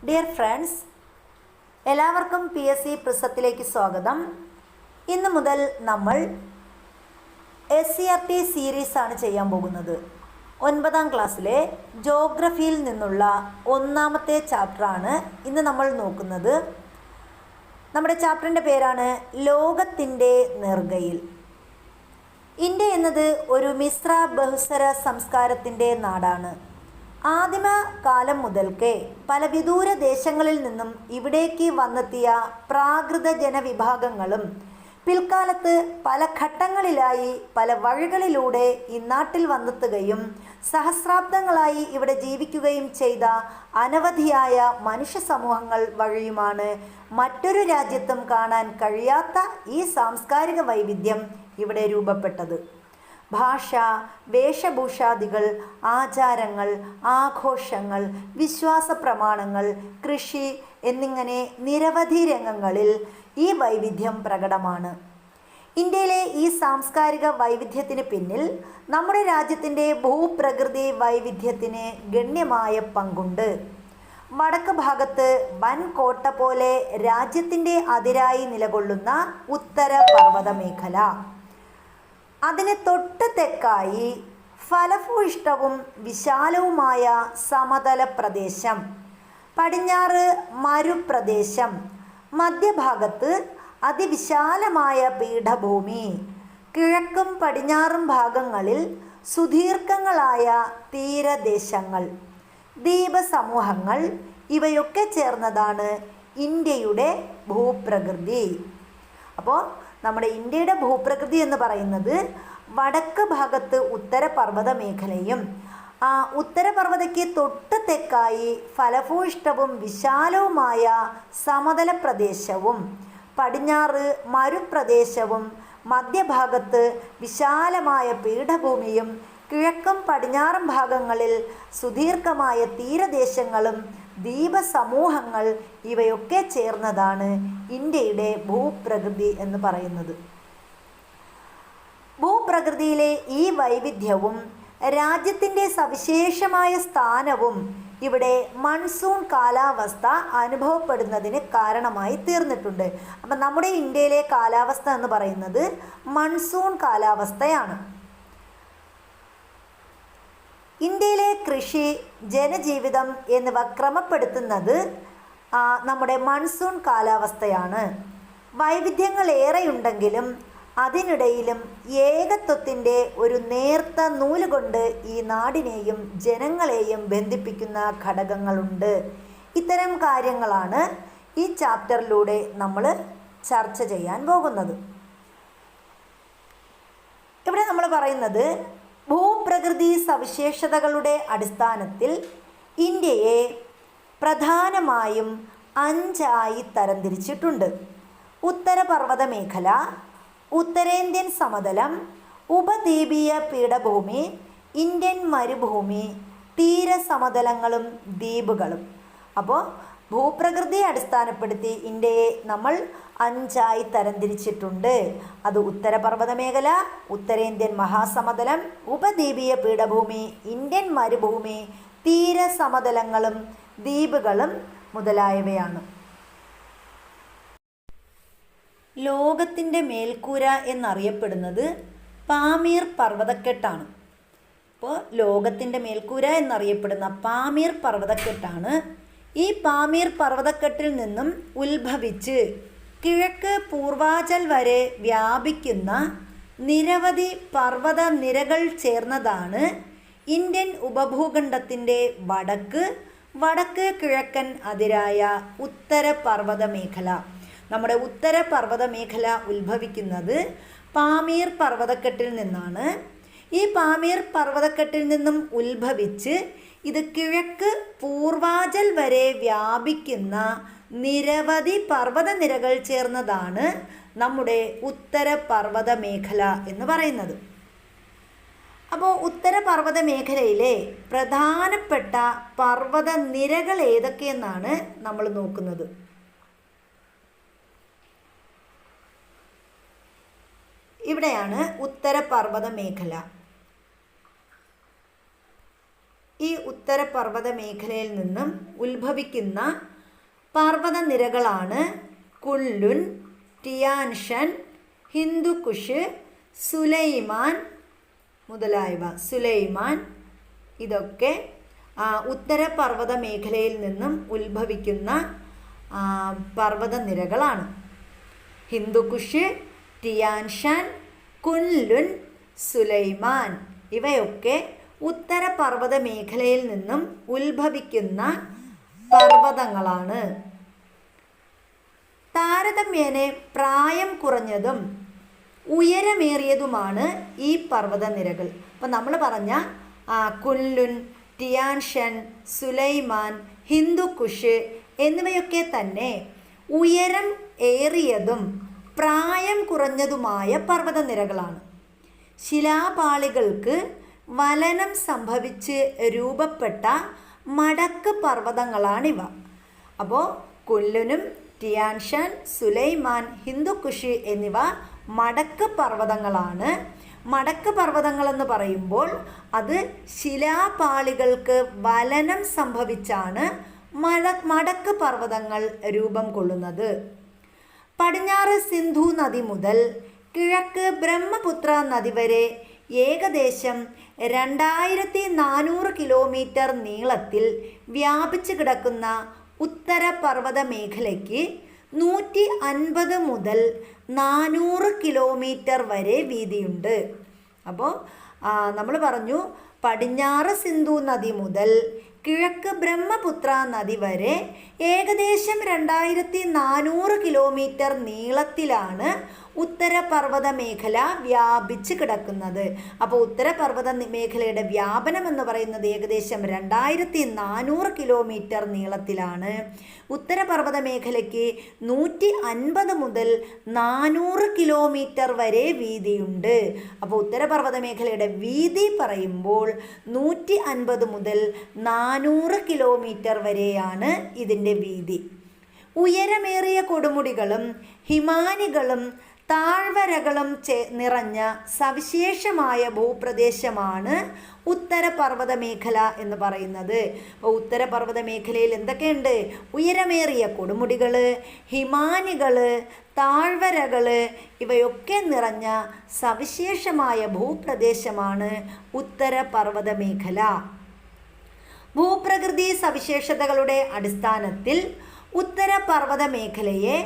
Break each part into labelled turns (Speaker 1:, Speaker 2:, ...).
Speaker 1: Dear friends, എല്ലാവർക്കും PSC പ്രിസത്തിലേക്ക് സ്വാഗതം. ഇന്ന് മുതൽ നമ്മൾ SCERT സീരീസാണ് ചെയ്യാൻ പോകുന്നത്. 9ാം ക്ലാസ്സിലെ ജോഗ്രഫിയിൽ നിന്നുള്ള ഒന്നാമത്തെ ചാപ്റ്ററാണ് ഇന്ന് നമ്മൾ നോക്കുന്നത്. നമ്മുടെ ചാപ്റ്ററിൻ്റെ പേരാണ് ലോകത്തിൻ്റെ നെറുകയിൽ. ഇന്ത്യ എന്നത് ഒരു മിശ്ര ബഹുസ്വര സംസ്കാരത്തിൻ്റെ നാടാണ്. ആദിമ കാലം മുതൽക്കേ പല വിദൂര ദേശങ്ങളിൽ നിന്നും ഇവിടേക്ക് വന്നെത്തിയ പ്രാകൃത ജനവിഭാഗങ്ങളും പിൽക്കാലത്ത് പല ഘട്ടങ്ങളിലായി പല വഴികളിലൂടെ ഈ നാട്ടിൽ വന്നെത്തുകയും സഹസ്രാബ്ദങ്ങളായി ഇവിടെ ജീവിക്കുകയും ചെയ്ത അനവധിയായ മനുഷ്യ സമൂഹങ്ങൾ വഴിയുമാണ് മറ്റൊരു രാജ്യത്തും കാണാൻ കഴിയാത്ത ഈ സാംസ്കാരിക വൈവിധ്യം ഇവിടെ രൂപപ്പെട്ടത്. ഭാഷ, വേഷഭൂഷാദികൾ, ആചാരങ്ങൾ, ആഘോഷങ്ങൾ, വിശ്വാസ പ്രമാണങ്ങൾ, കൃഷി എന്നിങ്ങനെ നിരവധി രംഗങ്ങളിൽ ഈ വൈവിധ്യം പ്രകടമാണ്. ഇന്ത്യയിലെ ഈ സാംസ്കാരിക വൈവിധ്യത്തിന് പിന്നിൽ നമ്മുടെ രാജ്യത്തിൻ്റെ ഭൂപ്രകൃതി വൈവിധ്യത്തിന് ഗണ്യമായ പങ്കുണ്ട്. വടക്ക് ഭാഗത്ത് വൻ കോട്ട പോലെ രാജ്യത്തിൻ്റെ അതിരായി നിലകൊള്ളുന്ന ഉത്തര പർവ്വത മേഖല, അതിന് തൊട്ട് തെക്കായി ഫലഭൂയിഷ്ഠവും വിശാലവുമായ സമതല പ്രദേശം, പടിഞ്ഞാറ് മരുപ്രദേശം, മധ്യഭാഗത്ത് അതിവിശാലമായ പീഠഭൂമി, കിഴക്കും പടിഞ്ഞാറും ഭാഗങ്ങളിൽ സുദീർഘങ്ങളായ തീരദേശങ്ങൾ, ദ്വീപസമൂഹങ്ങൾ ഇവയൊക്കെ ചേർന്നതാണ് ഇന്ത്യയുടെ ഭൂപ്രകൃതി. അപ്പോൾ നമ്മുടെ ഇന്ത്യയുടെ ഭൂപ്രകൃതി എന്ന് പറയുന്നത് വടക്ക് ഭാഗത്ത് ഉത്തരപർവ്വത മേഖലയും ഉത്തരപർവ്വതയ്ക്ക് തൊട്ട് തെക്കായി ഫലഭൂയിഷ്ഠവും വിശാലവുമായ സമതല പ്രദേശവും, പടിഞ്ഞാറ് മരുപ്രദേശവും, മധ്യഭാഗത്ത് വിശാലമായ പീഠഭൂമിയും, കിഴക്കും പടിഞ്ഞാറും ഭാഗങ്ങളിൽ സുദീർഘമായ തീരദേശങ്ങളും ദ്വീപസമൂഹങ്ങൾ ഇവയൊക്കെ ചേർന്നതാണ് ഇന്ത്യയുടെ ഭൂപ്രകൃതി എന്ന് പറയുന്നത്. ഭൂപ്രകൃതിയിലെ ഈ വൈവിധ്യവും രാജ്യത്തിൻ്റെ സവിശേഷമായ സ്ഥാനവും ഇവിടെ മൺസൂൺ കാലാവസ്ഥ അനുഭവപ്പെടുന്നതിന് കാരണമായി തീർന്നിട്ടുണ്ട്. അപ്പം നമ്മുടെ ഇന്ത്യയിലെ കാലാവസ്ഥ എന്ന് പറയുന്നത് മൺസൂൺ കാലാവസ്ഥയാണ്. ഇന്ത്യയിലെ കൃഷി, ജനജീവിതം എന്നിവ ക്രമപ്പെടുത്തുന്നത് നമ്മുടെ മൺസൂൺ കാലാവസ്ഥയാണ്. വൈവിധ്യങ്ങൾ ഏറെയുണ്ടെങ്കിലും അതിനിടയിലും ഏകത്വത്തിൻ്റെ ഒരു നേർത്ത നൂലുകൊണ്ട് ഈ നാടിനെയും ജനങ്ങളെയും ബന്ധിപ്പിക്കുന്ന ഘടകങ്ങളുണ്ട്. ഇത്തരം കാര്യങ്ങളാണ് ഈ ചാപ്റ്ററിലൂടെ നമ്മൾ ചർച്ച ചെയ്യാൻ പോകുന്നത്. ഇവിടെ നമ്മൾ പറയുന്നത് ഭൂപ്രകൃതി സവിശേഷതകളുടെ അടിസ്ഥാനത്തിൽ ഇന്ത്യയെ പ്രധാനമായും 5ആയി തരംതിരിച്ചിട്ടുണ്ട്. ഉത്തരപർവ്വത മേഖല, ഉത്തരേന്ത്യൻ സമതലം, ഉപദ്വീപീയ പീഠഭൂമി, ഇന്ത്യൻ മരുഭൂമി, തീരസമതലങ്ങളും ദ്വീപുകളും. അപ്പോൾ ഭൂപ്രകൃതിയെ അടിസ്ഥാനപ്പെടുത്തി ഇന്ത്യയെ നമ്മൾ 5ആയി തരംതിരിച്ചിട്ടുണ്ട്. അത് ഉത്തരപർവ്വത മേഖല, ഉത്തരേന്ത്യൻ മഹാസമതലം, ഉപദ്വീപീയ പീഠഭൂമി, ഇന്ത്യൻ മരുഭൂമി, തീരസമതലങ്ങളും ദ്വീപുകളും മുതലായവയാണ്. ലോകത്തിൻ്റെ മേൽക്കൂര എന്നറിയപ്പെടുന്നത് പാമീർ പർവ്വതക്കെട്ടാണ്. അപ്പോൾ ലോകത്തിൻ്റെ മേൽക്കൂര എന്നറിയപ്പെടുന്ന പാമീർ പർവ്വതക്കെട്ടാണ്. ഈ പാമീർ പർവ്വതക്കെട്ടിൽ നിന്നും ഉത്ഭവിച്ച് കിഴക്ക് പൂർവാചൽ വരെ വ്യാപിക്കുന്ന നിരവധി പർവ്വത നിരകൾ ചേർന്നതാണ് ഇന്ത്യൻ ഉപഭൂഖണ്ഡത്തിൻ്റെ വടക്ക് കിഴക്കൻ അതിരായ ഉത്തരപർവ്വത മേഖല. നമ്മുടെ ഉത്തരപർവ്വത മേഖല ഉത്ഭവിക്കുന്നത് പാമീർ പർവ്വതക്കെട്ടിൽ നിന്നാണ്. ഈ പാമീർ പർവ്വതക്കെട്ടിൽ നിന്നും ഉത്ഭവിച്ച് ഇത് കിഴക്ക് പൂർവാചൽ വരെ വ്യാപിക്കുന്ന നിരവധി പർവ്വതനിരകൾ ചേർന്നതാണ് നമ്മുടെ ഉത്തരപർവ്വത മേഖല എന്ന് പറയുന്നത്. അപ്പോൾ ഉത്തരപർവ്വത മേഖലയിലെ പ്രധാനപ്പെട്ട പർവ്വത നിരകൾ ഏതൊക്കെയെന്നാണ് നമ്മൾ നോക്കുന്നത്. ഇവിടെയാണ് ഉത്തരപർവ്വത മേഖല. ഈ ഉത്തരപർവ്വത മേഖലയിൽ നിന്നും ഉത്ഭവിക്കുന്ന പർവ്വതനിരകളാണ് കുൻലുൻ, ടിയാൻഷൻ, ഹിന്ദുക്കുഷ്, സുലൈമാൻ മുതലായവ. സുലൈമാൻ ഇതൊക്കെ ഉത്തരപർവ്വത മേഖലയിൽ നിന്നും ഉത്ഭവിക്കുന്ന പർവ്വതനിരകളാണ്. ഹിന്ദുക്കുഷ്, ടിയാൻഷൻ, കുൻലുൻ, സുലൈമാൻ ഇവയൊക്കെ ഉത്തരപർവ്വത മേഖലയിൽ നിന്നും ഉത്ഭവിക്കുന്ന പർവ്വതങ്ങളാണ്. താരതമ്യേന പ്രായം കുറഞ്ഞതും ഉയരമേറിയതുമാണ് ഈ പർവ്വതനിരകൾ. അപ്പം നമ്മൾ പറഞ്ഞ കുൻലുൻ, ടിയാൻഷൻ, സുലൈമാൻ, ഹിന്ദുക്കുഷ് എന്നിവയൊക്കെ തന്നെ ഉയരം ഏറിയതും പ്രായം കുറഞ്ഞതുമായ പർവ്വതനിരകളാണ്. ശിലാപാളികൾക്ക് വലനം സംഭവിച്ച് രൂപപ്പെട്ട മടക്ക് പർവ്വതങ്ങളാണിവ. അപ്പോൾ കുൻലുനും ടിയാൻഷൻ, സുലൈമാൻ, ഹിന്ദുക്കുഷ് എന്നിവ മടക്ക് പർവ്വതങ്ങളാണ്. മടക്ക് പർവ്വതങ്ങളെന്ന് പറയുമ്പോൾ അത് ശിലാപാളികൾക്ക് വലനം സംഭവിച്ചാണ് മടക്ക് പർവ്വതങ്ങൾ രൂപം കൊള്ളുന്നത്. പടിഞ്ഞാറ് സിന്ധു നദി മുതൽ കിഴക്ക് ബ്രഹ്മപുത്ര നദി വരെ ഏകദേശം 2400 കിലോമീറ്റർ നീളത്തിൽ വ്യാപിച്ചു കിടക്കുന്ന ഉത്തരപർവ്വത മേഖലയ്ക്ക് 150 മുതൽ 400 കിലോമീറ്റർ വരെ വീതിയുണ്ട്. അപ്പോൾ നമ്മൾ പറഞ്ഞു പടിഞ്ഞാറ് സിന്ധു നദി മുതൽ കിഴക്ക് ബ്രഹ്മപുത്ര നദി വരെ ഏകദേശം 2400 കിലോമീറ്റർ നീളത്തിലാണ് ഉത്തരപർവ്വത മേഖല വ്യാപിച്ച് കിടക്കുന്നത്. അപ്പോൾ ഉത്തരപർവ്വത മേഖലയുടെ വ്യാപനം എന്ന് പറയുന്നത് ഏകദേശം 2400 കിലോമീറ്റർ നീളത്തിലാണ്. ഉത്തരപർവ്വത മേഖലയ്ക്ക് 150 മുതൽ 400 കിലോമീറ്റർ വരെ വീതിയുണ്ട്. അപ്പോൾ ഉത്തരപർവ്വത മേഖലയുടെ വീതി പറയുമ്പോൾ 150 മുതൽ 400 കിലോമീറ്റർ വരെയാണ് ഇതിൻ്റെ വീതി. ഉയരമേറിയ കൊടുമുടികളും ഹിമാനികളും താഴ്വരകളും നിറഞ്ഞ സവിശേഷമായ ഭൂപ്രദേശമാണ് ഉത്തരപർവ്വത മേഖല എന്ന് പറയുന്നത്. അപ്പോൾ ഉത്തരപർവ്വത മേഖലയിൽ എന്തൊക്കെയുണ്ട്? ഉയരമേറിയ കൊടുമുടികൾ, ഹിമാനികൾ, താഴ്വരകൾ ഇവയൊക്കെ നിറഞ്ഞ സവിശേഷമായ ഭൂപ്രദേശമാണ് ഉത്തരപർവ്വത മേഖല. ഭൂപ്രകൃതി സവിശേഷതകളുടെ അടിസ്ഥാനത്തിൽ ഉത്തരപർവ്വത മേഖലയെ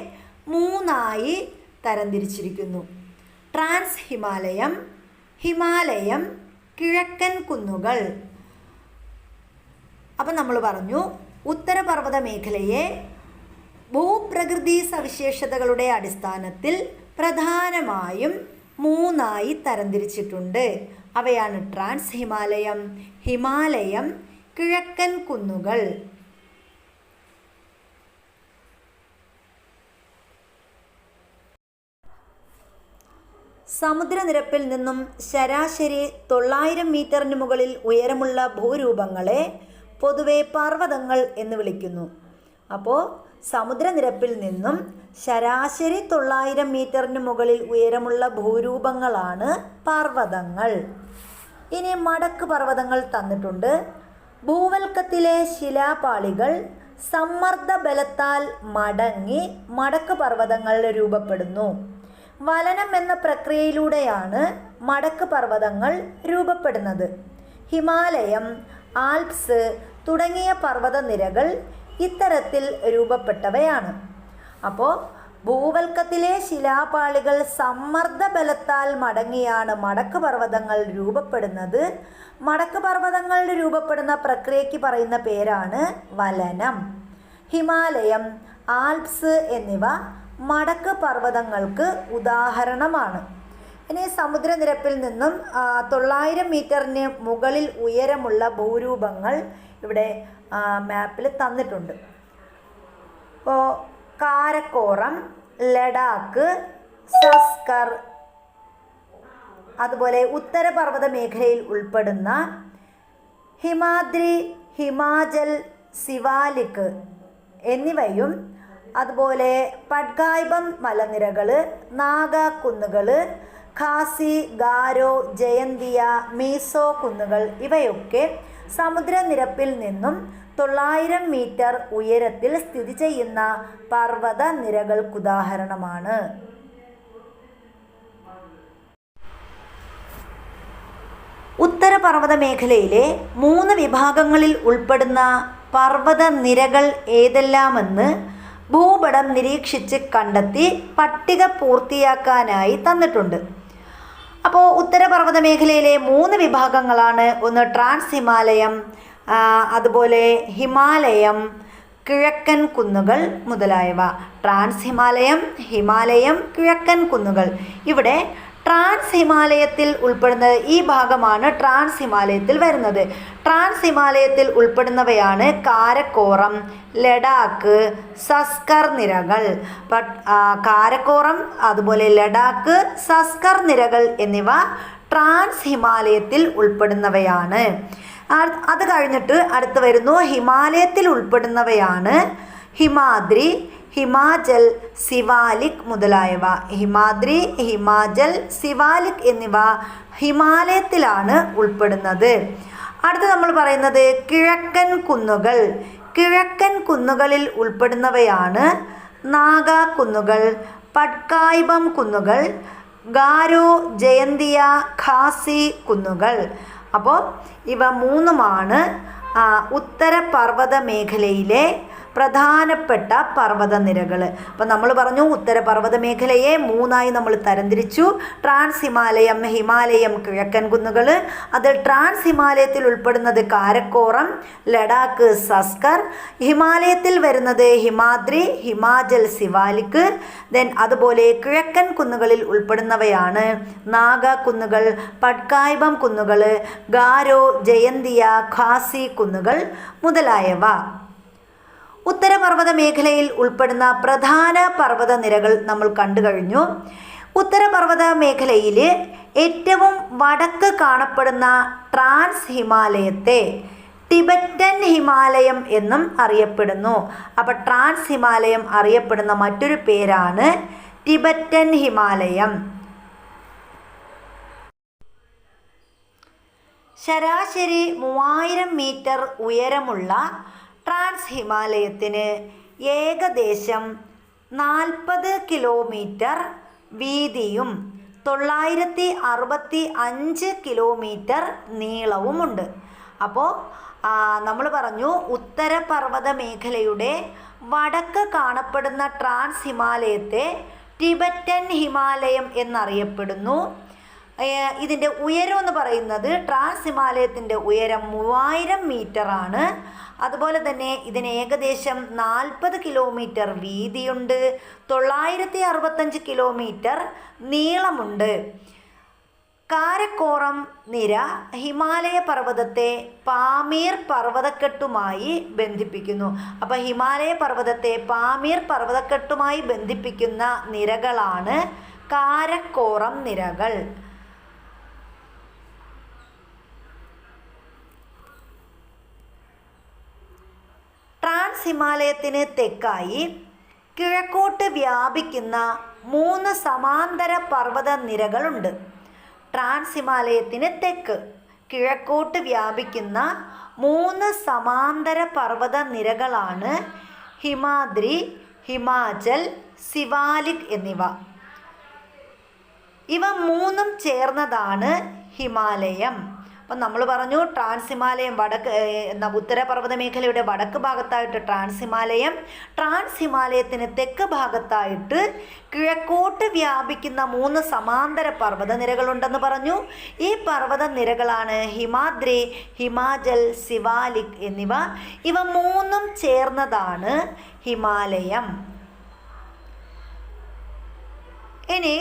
Speaker 1: 3ആയി തരംതിരിച്ചിരിക്കുന്നു. ട്രാൻസ് ഹിമാലയം, ഹിമാലയം, കിഴക്കൻ കുന്നുകൾ. അപ്പം നമ്മൾ പറഞ്ഞു ഉത്തരപർവ്വത മേഖലയെ ഭൂപ്രകൃതി സവിശേഷതകളുടെ അടിസ്ഥാനത്തിൽ പ്രധാനമായും 3ആയി തരംതിരിച്ചിട്ടുണ്ട്. അവയാണ് ട്രാൻസ് ഹിമാലയം, ഹിമാലയം, കിഴക്കൻ കുന്നുകൾ. സമുദ്രനിരപ്പിൽ നിന്നും ശരാശരി 900 മീറ്ററിന് മുകളിൽ ഉയരമുള്ള ഭൂരൂപങ്ങളെ പൊതുവെ പർവ്വതങ്ങൾ എന്ന് വിളിക്കുന്നു. അപ്പോൾ സമുദ്രനിരപ്പിൽ നിന്നും ശരാശരി 900 മീറ്ററിന് മുകളിൽ ഉയരമുള്ള ഭൂരൂപങ്ങളാണ് പർവ്വതങ്ങൾ. ഇനി മടക്ക് പർവ്വതങ്ങൾ തന്നിട്ടുണ്ട്. ഭൂവൽക്കത്തിലെ ശിലാപാളികൾ സമ്മർദ്ദ ബലത്താൽ മടങ്ങി മടക്ക് പർവ്വതങ്ങൾ രൂപപ്പെടുന്നു. വലനം എന്ന പ്രക്രിയയിലൂടെയാണ് മടക്ക് പർവ്വതങ്ങൾ രൂപപ്പെടുന്നത്. ഹിമാലയം, ആൽപ്സ് തുടങ്ങിയ പർവ്വതനിരകൾ ഇത്തരത്തിൽ രൂപപ്പെട്ടവയാണ്. അപ്പോൾ ഭൂവൽക്കത്തിലെ ശിലാപാളികൾ സമ്മർദ്ദ ബലത്താൽ മടങ്ങിയാണ് മടക്ക് പർവ്വതങ്ങൾ രൂപപ്പെടുന്നത്. മടക്ക് പർവ്വതങ്ങൾ രൂപപ്പെടുന്ന പ്രക്രിയയ്ക്ക് പറയുന്ന പേരാണ് വലനം. ഹിമാലയം, ആൽപ്സ് എന്നിവ മടക്ക് പർവ്വതങ്ങൾക്ക് ഉദാഹരണമാണ്. ഇനി സമുദ്രനിരപ്പിൽ നിന്നും 900 മീറ്ററിന് മുകളിൽ ഉയരമുള്ള ഭൂരൂപങ്ങൾ ഇവിടെ മാപ്പിൽ തന്നിട്ടുണ്ട്. ഇപ്പോൾ കാരക്കോറം, ലഡാക്ക്, സസ്കർ, അതുപോലെ ഉത്തരപർവ്വത മേഖലയിൽ ഉൾപ്പെടുന്ന ഹിമാദ്രി, ഹിമാചൽ, സിവാലിക് എന്നിവയും അതുപോലെ പട്കായ്ബം മലനിരകൾ, നാഗ കുന്നുകൾ, ഖാസി, ഗാരോ, ജയന്തിയ, മീസോ കുന്നുകൾ ഇവയൊക്കെ സമുദ്രനിരപ്പിൽ നിന്നും 900 മീറ്റർ ഉയരത്തിൽ സ്ഥിതി ചെയ്യുന്ന പർവ്വത നിരകൾക്കുദാഹരണമാണ്. ഉത്തരപർവ്വത മേഖലയിലെ 3 വിഭാഗങ്ങളിൽ ഉൾപ്പെടുന്ന പർവ്വത നിരകൾ ഏതെല്ലാമെന്ന് ഭൂപടം നിരീക്ഷിച്ച് കണ്ടെത്തി പട്ടിക പൂർത്തിയാക്കാനായി തന്നിട്ടുണ്ട്. അപ്പോൾ ഉത്തരപർവ്വത മേഖലയിലെ 3 വിഭാഗങ്ങളാണ്. ഒന്ന് ട്രാൻസ് ഹിമാലയം, അതുപോലെ ഹിമാലയം, കിഴക്കൻ കുന്നുകൾ മുതലായവ. ട്രാൻസ് ഹിമാലയം, ഹിമാലയം, കിഴക്കൻ കുന്നുകൾ. ഇവിടെ ട്രാൻസ് ഹിമാലയത്തിൽ ഉൾപ്പെടുന്നത് ഈ ഭാഗമാണ് ട്രാൻസ് ഹിമാലയത്തിൽ വരുന്നത്. ട്രാൻസ് ഹിമാലയത്തിൽ ഉൾപ്പെടുന്നവയാണ് കാരക്കോറം, ലഡാക്ക്, സസ്കർ നിരകൾ. കാരക്കോറം, അതുപോലെ ലഡാക്ക്, സസ്കർ നിരകൾ എന്നിവ ട്രാൻസ് ഹിമാലയത്തിൽ ഉൾപ്പെടുന്നവയാണ്. അത് കഴിഞ്ഞിട്ട് അടുത്ത് വരുന്നു ഹിമാലയത്തിൽ ഉൾപ്പെടുന്നവയാണ് ഹിമാദ്രി, ഹിമാചൽ, സിവാലിക് മുതലായവ. ഹിമാദ്രി, ഹിമാചൽ, സിവാലിക് എന്നിവ ഹിമാലയത്തിലാണ് ഉൾപ്പെടുന്നത്. അടുത്ത് നമ്മൾ പറയുന്നത് കിഴക്കൻ കുന്നുകൾ. കിഴക്കൻ കുന്നുകളിൽ ഉൾപ്പെടുന്നവയാണ് നാഗാ കുന്നുകൾ, പട്കായിബം കുന്നുകൾ, ഗാരോ, ജയന്തിയ, ഖാസി കുന്നുകൾ. അപ്പോൾ ഇവ 3മാണ് ഉത്തരപർവ്വത മേഖലയിലെ പ്രധാനപ്പെട്ട പർവ്വതനിരകൾ. അപ്പം നമ്മൾ പറഞ്ഞു ഉത്തരപർവ്വത മേഖലയെ 3ആയി നമ്മൾ തരംതിരിച്ചു. ട്രാൻസ് ഹിമാലയം, ഹിമാലയം, കിഴക്കൻ കുന്നുകൾ. അതിൽ ട്രാൻസ് ഹിമാലയത്തിൽ ഉൾപ്പെടുന്നത് കാരക്കോറം, ലഡാക്ക്, സസ്കർ. ഹിമാലയത്തിൽ വരുന്നത് ഹിമാദ്രി, ഹിമാചൽ, സിവാലിക്. അതുപോലെ കിഴക്കൻ കുന്നുകളിൽ ഉൾപ്പെടുന്നവയാണ് നാഗാ കുന്നുകൾ, പട്കായിബം കുന്നുകൾ, ഗാരോ, ജയന്തിയ, ഖാസി കുന്നുകൾ മുതലായവ. ഉത്തരപർവ്വത മേഖലയിൽ ഉൾപ്പെടുന്ന പ്രധാന പർവ്വത നിരകൾ നമ്മൾ കണ്ടു കഴിഞ്ഞു. ഉത്തരപർവ്വത മേഖലയിൽ ഏറ്റവും വടക്ക് കാണപ്പെടുന്ന ട്രാൻസ് ഹിമാലയത്തെ ടിബറ്റൻ ഹിമാലയം എന്നും അറിയപ്പെടുന്നു. അപ്പോൾ ട്രാൻസ് ഹിമാലയം അറിയപ്പെടുന്ന മറ്റൊരു പേരാണ് ടിബറ്റൻ ഹിമാലയം. ശരാശരി 3000 മീറ്റർ ഉയരമുള്ള ട്രാൻസ് ഹിമാലയത്തിന് ഏകദേശം 40 കിലോമീറ്റർ വീതിയും 965 കിലോമീറ്റർ നീളവുമുണ്ട്. അപ്പോൾ നമ്മൾ പറഞ്ഞു ഉത്തരപർവ്വത മേഖലയുടെ വടക്ക് കാണപ്പെടുന്ന ട്രാൻസ് ഹിമാലയത്തെ ടിബറ്റൻ ഹിമാലയം എന്നറിയപ്പെടുന്നു. ഇതിൻ്റെ ഉയരം എന്ന് പറയുന്നത് ട്രാൻസ് ഹിമാലയത്തിൻ്റെ ഉയരം 3000 മീറ്ററാണ്. അതുപോലെ തന്നെ ഇതിന് ഏകദേശം 40 കിലോമീറ്റർ വീതിയുണ്ട്, 965 കിലോമീറ്റർ നീളമുണ്ട്. കാരക്കോറം നിര ഹിമാലയ പർവ്വതത്തെ പാമീർ പർവ്വതക്കെട്ടുമായി ബന്ധിപ്പിക്കുന്നു. അപ്പോൾ ഹിമാലയ പർവ്വതത്തെ പാമീർ പർവ്വതക്കെട്ടുമായി ബന്ധിപ്പിക്കുന്ന നിരകളാണ് കാരക്കോറം നിരകൾ. ട്രാൻസ് ഹിമാലയത്തിന് തെക്കായി കിഴക്കോട്ട് വ്യാപിക്കുന്ന 3 സമാന്തര പർവ്വത നിരകളുണ്ട്. ട്രാൻസ് ഹിമാലയത്തിന് തെക്ക് കിഴക്കോട്ട് വ്യാപിക്കുന്ന 3 സമാന്തര പർവ്വത നിരകളാണ് ഹിമാദ്രി, ഹിമാചൽ, സിവാലിക് എന്നിവ. ഇവ 3ഉം ചേർന്നതാണ് ഹിമാലയം. അപ്പം നമ്മൾ പറഞ്ഞു ട്രാൻസ് ഹിമാലയം ഉത്തരപർവ്വത മേഖലയുടെ വടക്ക് ഭാഗത്തായിട്ട് ട്രാൻസ് ഹിമാലയം, ട്രാൻസ് ഹിമാലയത്തിന് തെക്ക് ഭാഗത്തായിട്ട് കിഴക്കോട്ട് വ്യാപിക്കുന്ന 3 സമാന്തര പർവ്വത നിരകളുണ്ടെന്ന് പറഞ്ഞു. ഈ പർവ്വത നിരകളാണ് ഹിമാദ്രി, ഹിമാചൽ, സിവാലിക് എന്നിവ. ഇവ 3ഉം ചേർന്നതാണ് ഹിമാലയം. ഇനി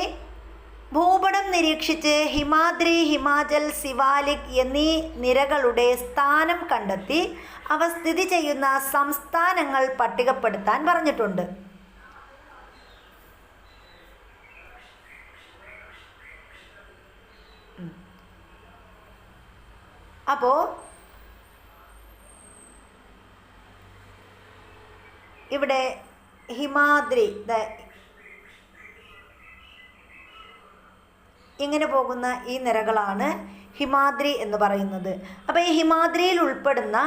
Speaker 1: ഭൂപടം നിരീക്ഷിച്ച് ഹിമാദ്രി, ഹിമാചൽ, സിവാലിക് എന്നീ നിരകളുടെ സ്ഥാനം കണ്ടെത്തി അവ സ്ഥിതി ചെയ്യുന്ന സംസ്ഥാനങ്ങൾ പട്ടികപ്പെടുത്താൻ പറഞ്ഞിട്ടുണ്ട്. അപ്പോൾ ഇവിടെ ഹിമാദ്രി ഇങ്ങനെ പോകുന്ന ഈ നിരകളാണ് ഹിമാദ്രി എന്ന് പറയുന്നത്. അപ്പോൾ ഈ ഹിമാദ്രിയിൽ ഉൾപ്പെടുന്ന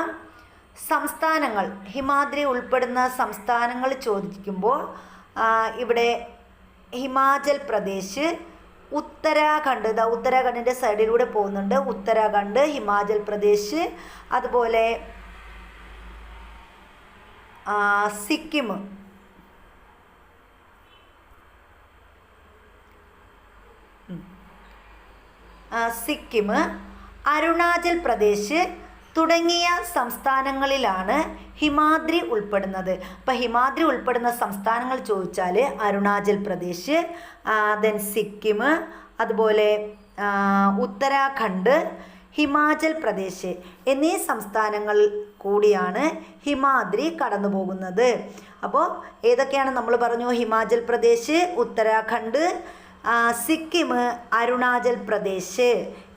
Speaker 1: സംസ്ഥാനങ്ങൾ ചോദിക്കുമ്പോൾ ഇവിടെ ഹിമാചൽ പ്രദേശ്, ഉത്തരാഖണ്ഡ്, ഉത്തരാഖണ്ഡിൻ്റെ സൈഡിലൂടെ പോകുന്നുണ്ട്. ഉത്തരാഖണ്ഡ്, ഹിമാചൽ പ്രദേശ്, അതുപോലെ സിക്കിം, അരുണാചൽ പ്രദേശ് തുടങ്ങിയ സംസ്ഥാനങ്ങളിലാണ് ഹിമാദ്രി ഉൾപ്പെടുന്നത്. അപ്പോൾ ഹിമാദ്രി ഉൾപ്പെടുന്ന സംസ്ഥാനങ്ങൾ ചോദിച്ചാൽ അരുണാചൽ പ്രദേശ്, ദെൻ സിക്കിം, അതുപോലെ ഉത്തരാഖണ്ഡ്, ഹിമാചൽ പ്രദേശ് എന്നീ സംസ്ഥാനങ്ങൾ കൂടിയാണ് ഹിമാദ്രി കടന്നു പോകുന്നത്. അപ്പോൾ ഏതൊക്കെയാണ് നമ്മൾ പറഞ്ഞു? ഹിമാചൽ പ്രദേശ്, ഉത്തരാഖണ്ഡ്, സിക്കിം, അരുണാചൽ പ്രദേശ്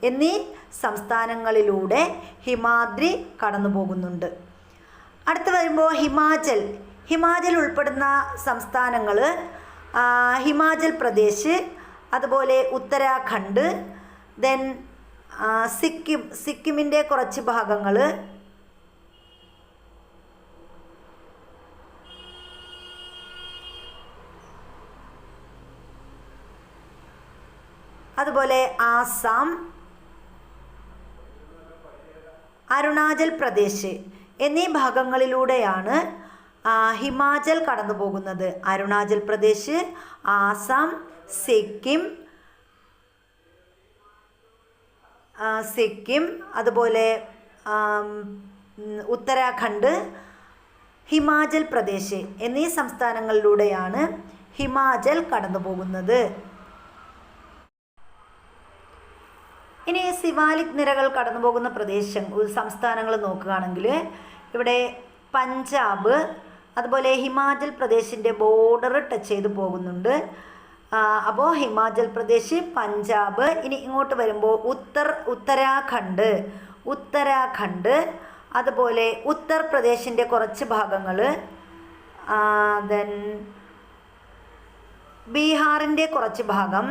Speaker 1: എന്നീ സംസ്ഥാനങ്ങളിലൂടെ ഹിമാദ്രി കടന്നു പോകുന്നുണ്ട്. അടുത്ത് വരുമ്പോൾ ഹിമാചൽ ഉൾപ്പെടുന്ന സംസ്ഥാനങ്ങൾ ഹിമാചൽ പ്രദേശ്, അതുപോലെ ഉത്തരാഖണ്ഡ്, ദെൻ സിക്കിമിൻ്റെ കുറച്ച് ഭാഗങ്ങൾ, അതുപോലെ ആസാം, അരുണാചൽ പ്രദേശ് എന്നീ ഭാഗങ്ങളിലൂടെയാണ് ഹിമാചൽ കടന്നു പോകുന്നത്. അരുണാചൽ പ്രദേശ്, ആസാം, സിക്കിം, അതുപോലെ ഉത്തരാഖണ്ഡ്, ഹിമാചൽ പ്രദേശ് എന്നീ സംസ്ഥാനങ്ങളിലൂടെയാണ് ഹിമാചൽ കടന്നു പോകുന്നത്. ഇനി സിവാലിക് നിരകൾ കടന്നു പോകുന്ന സംസ്ഥാനങ്ങൾ നോക്കുകയാണെങ്കിൽ ഇവിടെ പഞ്ചാബ്, അതുപോലെ ഹിമാചൽ പ്രദേശിൻ്റെ ബോർഡർ ടച്ച് ചെയ്ത് പോകുന്നുണ്ട്. അപ്പോൾ ഹിമാചൽ പ്രദേശ്, പഞ്ചാബ്. ഇനി ഇങ്ങോട്ട് വരുമ്പോൾ ഉത്തരാഖണ്ഡ്, അതുപോലെ ഉത്തർപ്രദേശിൻ്റെ കുറച്ച് ഭാഗങ്ങൾ, ദെൻ ബീഹാറിൻ്റെ കുറച്ച് ഭാഗം,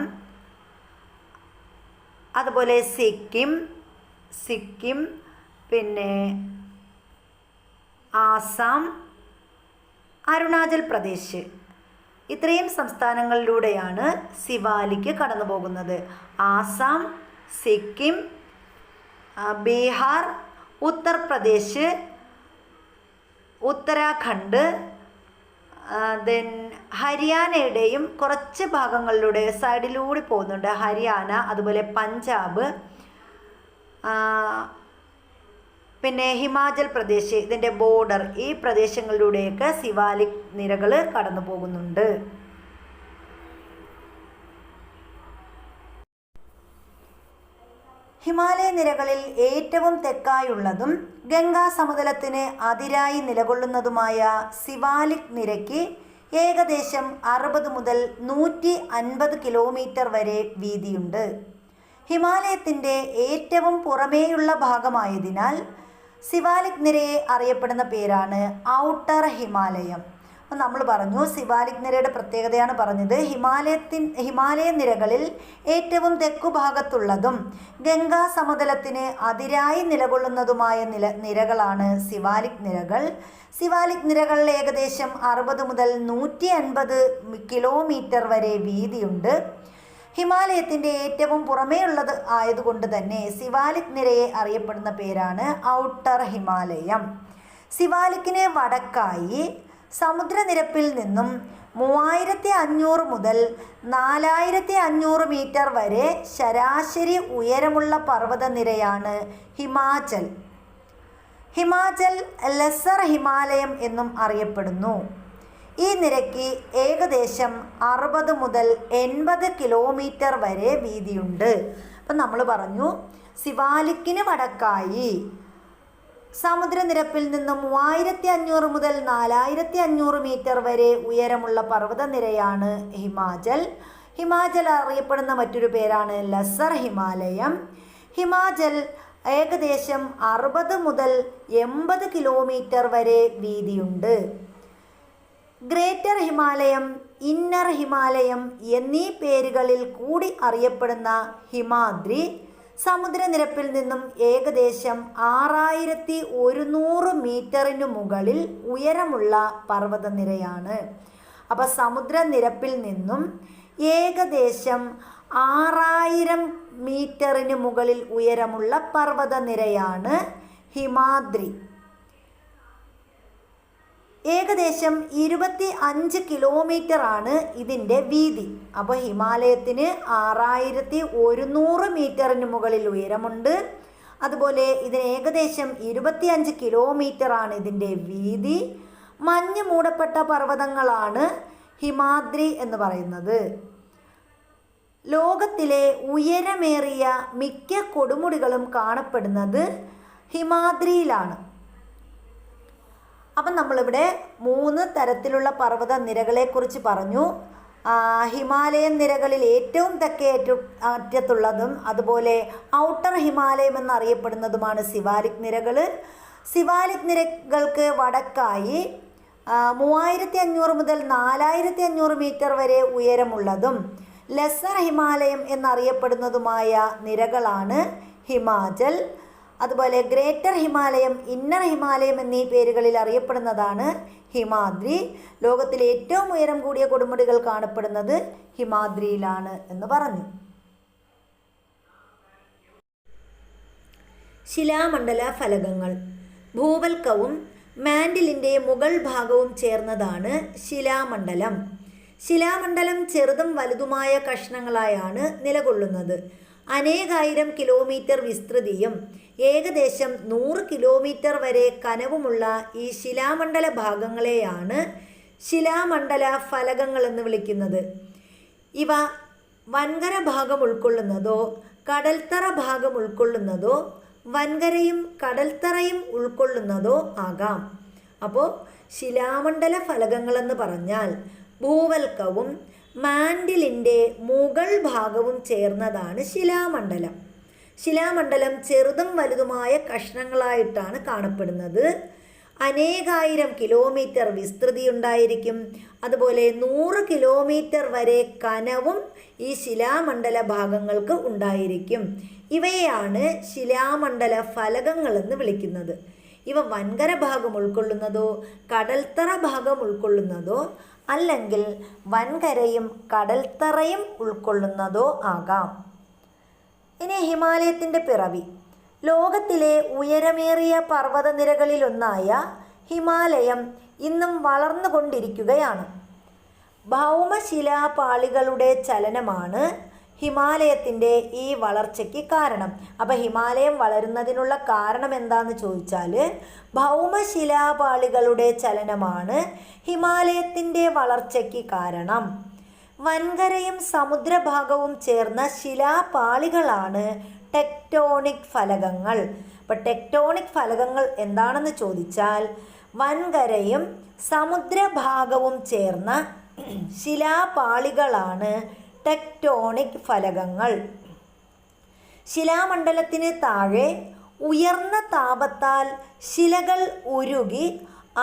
Speaker 1: അതുപോലെ സിക്കിം, പിന്നെ ആസാം, അരുണാചൽ പ്രദേശ് ഇത്രയും സംസ്ഥാനങ്ങളിലൂടെയാണ് സിവാലിക് കടന്നു പോകുന്നത്. ആസാം, സിക്കിം, ബീഹാർ, ഉത്തർപ്രദേശ്, ഉത്തരാഖണ്ഡ്, ദെൻ ഹരിയാനയുടെയും കുറച്ച് ഭാഗങ്ങളിലൂടെ സൈഡിലൂടെ പോകുന്നുണ്ട്. ഹരിയാന, അതുപോലെ പഞ്ചാബ്, പിന്നെ ഹിമാചൽ പ്രദേശ്, ഇതിൻ്റെ ബോർഡർ, ഈ പ്രദേശങ്ങളിലൂടെയൊക്കെ സിവാലിക് നിരകൾ കടന്നു പോകുന്നുണ്ട്. ഹിമാലയ നിരകളിൽ ഏറ്റവും തെക്കായുള്ളതും ഗംഗാ സമതലത്തിന് അതിരായി നിലകൊള്ളുന്നതുമായ സിവാലിക് നിരയ്ക്ക് ഏകദേശം 60 മുതൽ 150 കിലോമീറ്റർ വരെ വീതിയുണ്ട്. ഹിമാലയത്തിൻ്റെ ഏറ്റവും പുറമേയുള്ള ഭാഗമായതിനാൽ സിവാലിക് നിരയെ അറിയപ്പെടുന്ന പേരാണ് ഔട്ടർ ഹിമാലയം. അപ്പം നമ്മൾ പറഞ്ഞു സിവാലിക് നിരയുടെ പ്രത്യേകതയാണ് പറഞ്ഞത്. ഹിമാലയ നിരകളിൽ ഏറ്റവും തെക്കുഭാഗത്തുള്ളതും ഗംഗാ സമതലത്തിന് അതിരായി നിലകൊള്ളുന്നതുമായ നിരകളാണ് സിവാലിക് നിരകൾ. സിവാലിക് നിരകൾ ഏകദേശം 60 മുതൽ 150 കിലോമീറ്റർ വരെ വീതിയുണ്ട്. ഹിമാലയത്തിൻ്റെ ഏറ്റവും പുറമേയുള്ളത് ആയതുകൊണ്ട് തന്നെ സിവാലിക് നിരയെ അറിയപ്പെടുന്ന പേരാണ് ഔട്ടർ ഹിമാലയം. സിവാലിക്കിന് വടക്കായി സമുദ്രനിരപ്പിൽ നിന്നും 3500 മുതൽ 4500 മീറ്റർ വരെ ശരാശരി ഉയരമുള്ള പർവ്വതനിരയാണ് ഹിമാചൽ. ഹിമാചൽ ലെസ്സർ ഹിമാലയം എന്നും അറിയപ്പെടുന്നു. ഈ നിരയ്ക്ക് ഏകദേശം 60 മുതൽ 80 കിലോമീറ്റർ വരെ വീതിയുണ്ട്. അപ്പം നമ്മൾ പറഞ്ഞു സിവാലിക്കിന് വടക്കായി സമുദ്രനിരപ്പിൽ നിന്നും 3500 മുതൽ 4500 മീറ്റർ വരെ ഉയരമുള്ള പർവ്വതനിരയാണ് ഹിമാചൽ. ഹിമാചൽ അറിയപ്പെടുന്ന മറ്റൊരു പേരാണ് ലെസ്സർ ഹിമാലയം. ഹിമാചൽ ഏകദേശം 60 മുതൽ 80 കിലോമീറ്റർ വരെ വീതിയുണ്ട്. ഗ്രേറ്റർ ഹിമാലയം, ഇന്നർ ഹിമാലയം എന്നീ പേരുകളിൽ കൂടി അറിയപ്പെടുന്ന ഹിമാദ്രി സമുദ്രനിരപ്പിൽ നിന്നും ഏകദേശം 6100 മീറ്ററിനു മുകളിൽ ഉയരമുള്ള പർവ്വതനിരയാണ്. അപ്പോൾ സമുദ്രനിരപ്പിൽ നിന്നും ഏകദേശം 6000 മീറ്ററിന് മുകളിൽ ഉയരമുള്ള പർവ്വതനിരയാണ് ഹിമാദ്രി. ഏകദേശം 25 കിലോമീറ്റർ ആണ് ഇതിൻ്റെ വീതി. അപ്പോൾ ഹിമാലയത്തിന് 6100 മീറ്ററിന് മുകളിൽ ഉയരമുണ്ട്. അതുപോലെ ഇതിന് ഏകദേശം 25 കിലോമീറ്റർ ആണ് ഇതിൻ്റെ വീതി. മഞ്ഞ് മൂടപ്പെട്ട പർവ്വതങ്ങളാണ് ഹിമാദ്രി എന്ന് പറയുന്നത്. ലോകത്തിലെ ഉയരമേറിയ മിക്ക കൊടുമുടികളും കാണപ്പെടുന്നത് ഹിമാദ്രിയിലാണ്. അപ്പം നമ്മളിവിടെ 3 തരത്തിലുള്ള പർവ്വത നിരകളെക്കുറിച്ച് പറഞ്ഞു. ഹിമാലയൻ നിരകളിൽ ഏറ്റവും തെക്കേ അറ്റത്തുള്ളതും അതുപോലെ ഔട്ടർ ഹിമാലയം എന്നറിയപ്പെടുന്നതുമാണ് സിവാലിക് നിരകൾ. സിവാലിക് നിരകൾക്ക് വടക്കായി 3500 മുതൽ 4500 മീറ്റർ വരെ ഉയരമുള്ളതും ലെസർ ഹിമാലയം എന്നറിയപ്പെടുന്നതുമായ നിരകളാണ് ഹിമാചൽ. അതുപോലെ ഗ്രേറ്റർ ഹിമാലയം, ഇന്നർ ഹിമാലയം എന്നീ പേരുകളിൽ അറിയപ്പെടുന്നതാണ് ഹിമാദ്രി. ലോകത്തിലെ ഏറ്റവും ഉയരം കൂടിയ കൊടുമുടികൾ കാണപ്പെടുന്നത് ഹിമാദ്രിയിലാണ് എന്ന് പറഞ്ഞു. ശിലാമണ്ഡല ഫലകങ്ങൾ. ഭൂവൽക്കവും മാൻഡിലിൻ്റെ മുകൾ ഭാഗവും ചേർന്നതാണ് ശിലാമണ്ഡലം. ശിലാമണ്ഡലം ചെറുതും വലുതുമായ കഷ്ണങ്ങളായാണ് നിലകൊള്ളുന്നത്. അനേകായിരം കിലോമീറ്റർ വിസ്തൃതിയും ഏകദേശം 100 കിലോമീറ്റർ വരെ കനവുമുള്ള ഈ ശിലാമണ്ഡല ഭാഗങ്ങളെയാണ് ശിലാമണ്ഡല ഫലകങ്ങൾ എന്ന് വിളിക്കുന്നത്. ഇവ വൻകര ഭാഗം ഉൾക്കൊള്ളുന്നതോ കടൽത്തറ ഭാഗം ഉൾക്കൊള്ളുന്നതോ വൻകരയും കടൽത്തറയും ഉൾക്കൊള്ളുന്നതോ ആകാം. അപ്പോൾ ശിലാമണ്ഡല ഫലകങ്ങളെന്ന് പറഞ്ഞാൽ ഭൂവൽക്കവും മാൻഡിലിൻ്റെ മുകൾ ഭാഗവും ചേർന്നതാണ് ശിലാമണ്ഡലം. ശിലാമണ്ഡലം ചെറുതും വലുതുമായ കഷ്ണങ്ങളായിട്ടാണ് കാണപ്പെടുന്നത്. അനേകായിരം കിലോമീറ്റർ വിസ്തൃതി ഉണ്ടായിരിക്കും. അതുപോലെ 100 കിലോമീറ്റർ വരെ കനവും ഈ ശിലാമണ്ഡല ഭാഗങ്ങൾക്ക് ഉണ്ടായിരിക്കും. ഇവയെയാണ് ശിലാമണ്ഡല ഫലകങ്ങളെന്ന് വിളിക്കുന്നത്. ഇവ വൻകര ഭാഗം ഉൾക്കൊള്ളുന്നതോ കടൽത്തറ ഭാഗം ഉൾക്കൊള്ളുന്നതോ അല്ലെങ്കിൽ വൻകരയും കടൽത്തറയും ഉൾക്കൊള്ളുന്നതോ ആകാം. ഇനി ഹിമാലയത്തിൻ്റെ പിറവി. ലോകത്തിലെ ഉയരമേറിയ പർവ്വതനിരകളിലൊന്നായ ഹിമാലയം ഇന്നും വളർന്നുകൊണ്ടിരിക്കുകയാണ്. ഭൗമശിലാപാളികളുടെ ചലനമാണ് ഹിമാലയത്തിൻ്റെ ഈ വളർച്ചയ്ക്ക് കാരണം. അപ്പോൾ ഹിമാലയം വളരുന്നതിനുള്ള കാരണം എന്താണെന്ന് ചോദിച്ചാൽ ഭൗമശിലാപാളികളുടെ ചലനമാണ് ഹിമാലയത്തിൻ്റെ വളർച്ചയ്ക്ക് കാരണം. വൻകരയും സമുദ്രഭാഗവും ചേർന്ന ശിലാപാളികളാണ് ടെക്ടോണിക് ഫലകങ്ങൾ. അപ്പോൾ ടെക്ടോണിക് ഫലകങ്ങൾ എന്താണെന്ന് ചോദിച്ചാൽ വൻകരയും സമുദ്രഭാഗവും ചേർന്ന ശിലാപാളികളാണ് ടെക്ടോണിക് ഫലകങ്ങൾ. ശിലാമണ്ഡലത്തിന് താഴെ ഉയർന്ന താപത്താൽ ശിലകൾ ഉരുകി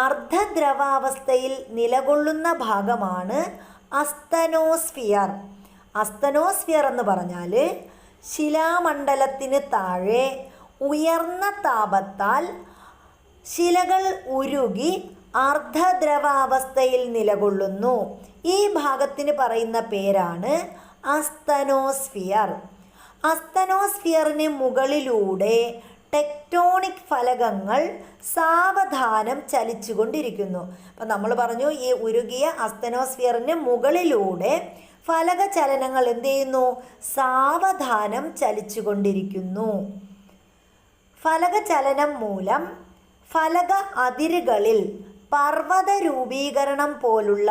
Speaker 1: അർദ്ധദ്രവാവസ്ഥയിൽ നിലകൊള്ളുന്ന ഭാഗമാണ് അസ്തനോസ്ഫിയർ. അസ്തനോസ്ഫിയർ എന്ന് പറഞ്ഞാൽ ശിലാമണ്ഡലത്തിന് താഴെ ഉയർന്ന താപത്താൽ ശിലകൾ ഉരുകി അർദ്ധദ്രവാവസ്ഥയിൽ നിലകൊള്ളുന്നു. ഈ ഭാഗത്തിന് പറയുന്ന പേരാണ് അസ്തനോസ്ഫിയർ. അസ്തനോസ്ഫിയറിന് മുകളിലൂടെ ടെക്ടോണിക് ഫലകങ്ങൾ സാവധാനം ചലിച്ചുകൊണ്ടിരിക്കുന്നു. അപ്പം നമ്മൾ പറഞ്ഞു ഈ ഉരുകിയ അസ്തനോസ്ഫിയറിന് മുകളിലൂടെ ഫലക ചലനങ്ങൾ എന്ത് ചെയ്യുന്നു? സാവധാനം ചലിച്ചുകൊണ്ടിരിക്കുന്നു. ഫലക ചലനം മൂലം ഫലക അതിരുകളിൽ പർവ്വത രൂപീകരണം പോലുള്ള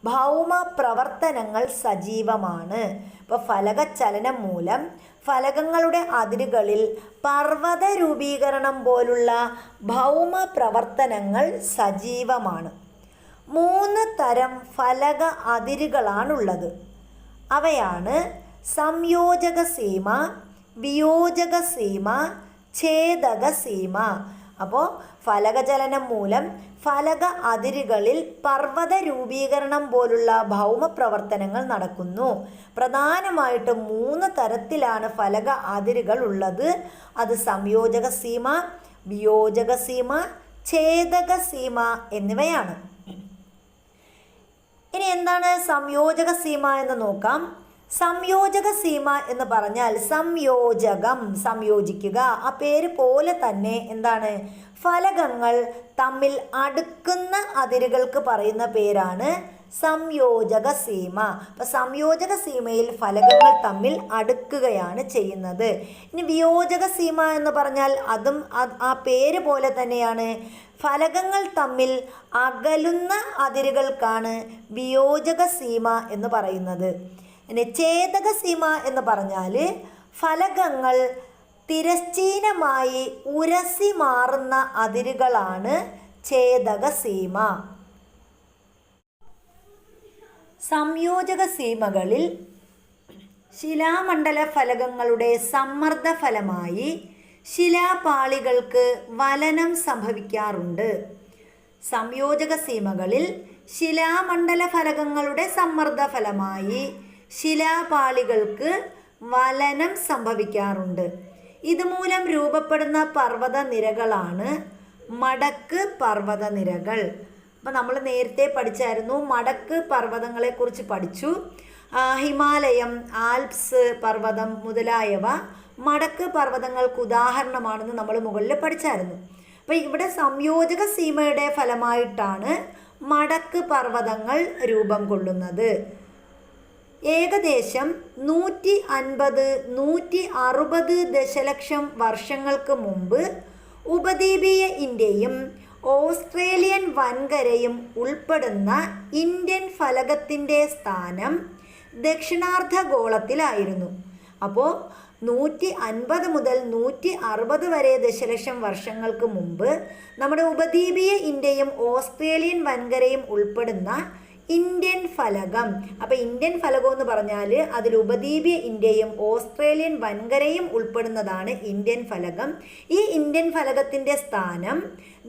Speaker 1: ഭൗമ പ്രവർത്തനങ്ങൾ സജീവമാണ്. ഇപ്പോൾ ഫലക ചലനം മൂലം ഫലകങ്ങളുടെ അതിരുകളിൽ പർവ്വത രൂപീകരണം പോലുള്ള ഭൗമ പ്രവർത്തനങ്ങൾ സജീവമാണ്. 3 തരം ഫലക അതിരുകളാണുള്ളത്. അവയാണ് സംയോജക സീമ, വിയോജക സീമ, ഛേദക സീമ. അപ്പോൾ ഫലകചലനം മൂലം ഫലക അതിരുകളിൽ പർവ്വത രൂപീകരണം പോലുള്ള ഭൗമ പ്രവർത്തനങ്ങൾ നടക്കുന്നു. പ്രധാനമായിട്ടും 3 തരത്തിലാണ് ഫലക അതിരുകൾ ഉള്ളത്. അത് സംയോജക സീമ, വിയോജക സീമ, ഛേദക സീമ എന്നിവയാണ്. ഇനി എന്താണ് സംയോജക സീമ എന്ന് നോക്കാം. സംയോജക സീമ എന്ന് പറഞ്ഞാൽ സംയോജകം, സംയോജിക്കുക. ആ പേര് പോലെ തന്നെ എന്താണ്, ഫലകങ്ങൾ തമ്മിൽ അടുക്കുന്ന അതിരുകൾക്ക് പറയുന്ന പേരാണ് സംയോജക സീമ. അപ്പം സംയോജക സീമയിൽ ഫലകങ്ങൾ തമ്മിൽ അടുക്കുകയാണ് ചെയ്യുന്നത്. ഇനി വിയോജക സീമ എന്ന് പറഞ്ഞാൽ അതും ആ പേര് പോലെ തന്നെയാണ്, ഫലകങ്ങൾ തമ്മിൽ അകലുന്ന അതിരുകൾക്കാണ് വിയോജക സീമ എന്ന് പറയുന്നത്. ഇനി ഛേദക സീമ എന്ന് പറഞ്ഞാൽ ഫലകങ്ങൾ തിരശ്ചീനമായി ഉരസി മാറുന്ന അതിരുകളാണ് ഛേദക സീമ. സംയോജക സീമകളിൽ ശിലാമണ്ഡല ഫലകങ്ങളുടെ സമ്മർദ്ദ ഫലമായി ശിലാപാളികൾക്ക് വലനം സംഭവിക്കാറുണ്ട്. സംയോജക സീമകളിൽ ശിലാമണ്ഡല ഫലകങ്ങളുടെ സമ്മർദ്ദ ഫലമായി ശിലാപാളികൾക്ക് വലനം സംഭവിക്കാറുണ്ട്. ഇതുമൂലം രൂപപ്പെടുന്ന പർവ്വത നിരകളാണ് മടക്ക് പർവ്വത നിരകൾ. അപ്പം നമ്മൾ നേരത്തെ പഠിച്ചായിരുന്നു, മടക്ക് പർവ്വതങ്ങളെക്കുറിച്ച് പഠിച്ചു. ഹിമാലയം, ആൽപ്സ് പർവ്വതം മുതലായവ മടക്ക് പർവ്വതങ്ങൾക്ക് ഉദാഹരണമാണെന്ന് നമ്മൾ മുകളിൽ പഠിച്ചായിരുന്നു. അപ്പം ഇവിടെ സംയോജക സീമയുടെ ഫലമായിട്ടാണ് മടക്ക് പർവ്വതങ്ങൾ രൂപം കൊള്ളുന്നത്. ഏകദേശം 150-160 ദശലക്ഷം വർഷങ്ങൾക്ക് മുമ്പ് ഉപദ്വീപീയ ഇന്ത്യയും ഓസ്ട്രേലിയൻ വൻകരയും ഉൾപ്പെടുന്ന ഇന്ത്യൻ ഫലകത്തിൻ്റെ സ്ഥാനം ദക്ഷിണാർദ്ധഗോളത്തിലായിരുന്നു. അപ്പോൾ 150 മുതൽ 160 വരെ ദശലക്ഷം വർഷങ്ങൾക്ക് മുമ്പ് നമ്മുടെ ഉപദ്വീപീയ ഇന്ത്യയും ഓസ്ട്രേലിയൻ വൻകരയും ഉൾപ്പെടുന്ന ഇന്ത്യൻ ഫലകം. അപ്പോൾ ഇന്ത്യൻ ഫലകം എന്ന് പറഞ്ഞാൽ അതിൽ ഉപദ്വീപീയ ഇന്ത്യയും ഓസ്ട്രേലിയൻ വൻകരയും ഉൾപ്പെടുന്നതാണ് ഇന്ത്യൻ ഫലകം. ഈ ഇന്ത്യൻ ഫലകത്തിൻ്റെ സ്ഥാനം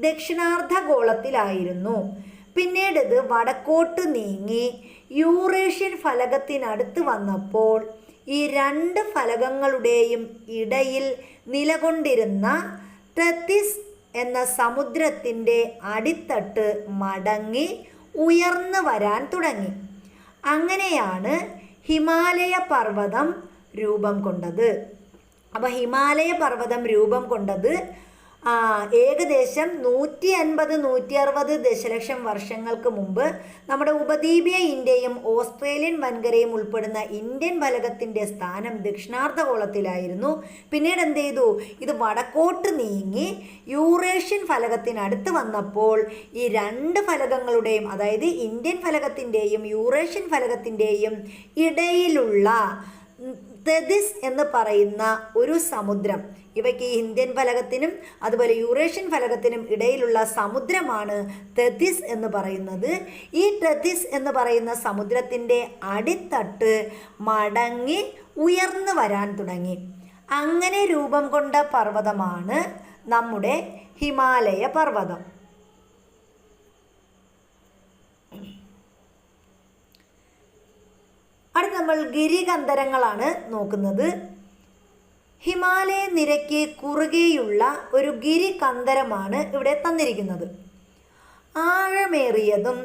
Speaker 1: ദക്ഷിണാർദ്ധഗോളത്തിലായിരുന്നു. പിന്നീട് ഇത് വടക്കോട്ട് നീങ്ങി യൂറേഷ്യൻ ഫലകത്തിനടുത്ത് വന്നപ്പോൾ ഈ 2 ഫലകങ്ങളുടെയും ഇടയിൽ നിലകൊണ്ടിരുന്ന തെത്തിസ് എന്ന സമുദ്രത്തിൻ്റെ അടിത്തട്ട് മടങ്ങി ഉയർന്നു വരാൻ തുടങ്ങി. അങ്ങനെയാണ് ഹിമാലയ പർവ്വതം രൂപം കൊണ്ടത്. അപ്പോൾ ഹിമാലയ പർവ്വതം രൂപം കൊണ്ടത് ഏകദേശം 150-160 ദശലക്ഷം വർഷങ്ങൾക്ക് മുമ്പ് നമ്മുടെ ഉപദ്വീപീയ ഇന്ത്യയും ഓസ്ട്രേലിയൻ വൻകരയും ഉൾപ്പെടുന്ന ഇന്ത്യൻ ഫലകത്തിൻ്റെ സ്ഥാനം ദക്ഷിണാർദ്ധഗോളത്തിലായിരുന്നു. പിന്നീട് എന്ത് ചെയ്തു, ഇത് വടക്കോട്ട് നീങ്ങി യൂറേഷ്യൻ ഫലകത്തിനടുത്ത് വന്നപ്പോൾ ഈ 2 ഫലകങ്ങളുടെയും, അതായത് ഇന്ത്യൻ ഫലകത്തിൻ്റെയും യൂറേഷ്യൻ ഫലകത്തിൻ്റെയും ഇടയിലുള്ള തെതിസ് എന്ന് പറയുന്ന ഒരു സമുദ്രം, ഇവയ്ക്ക് ഈ ഇന്ത്യൻ ഫലകത്തിനും അതുപോലെ യൂറേഷ്യൻ ഫലകത്തിനും ഇടയിലുള്ള സമുദ്രമാണ് തെതിസ് എന്ന് പറയുന്നത്. ഈ തെതിസ് എന്ന് പറയുന്ന സമുദ്രത്തിൻ്റെ അടിത്തട്ട് മടങ്ങി ഉയർന്നു വരാൻ തുടങ്ങി. അങ്ങനെ രൂപം കൊണ്ട പർവ്വതമാണ് നമ്മുടെ ഹിമാലയ പർവ്വതം. അടുത്ത് നമ്മൾ ഗിരികന്ധരങ്ങളാണ് നോക്കുന്നത്. ഹിമാലയ നിരയ്ക്ക് കുറുകെയുള്ള ഒരു ഗിരികന്ധരമാണ് ഇവിടെ തന്നിരിക്കുന്നത്. ആഴമേറിയതും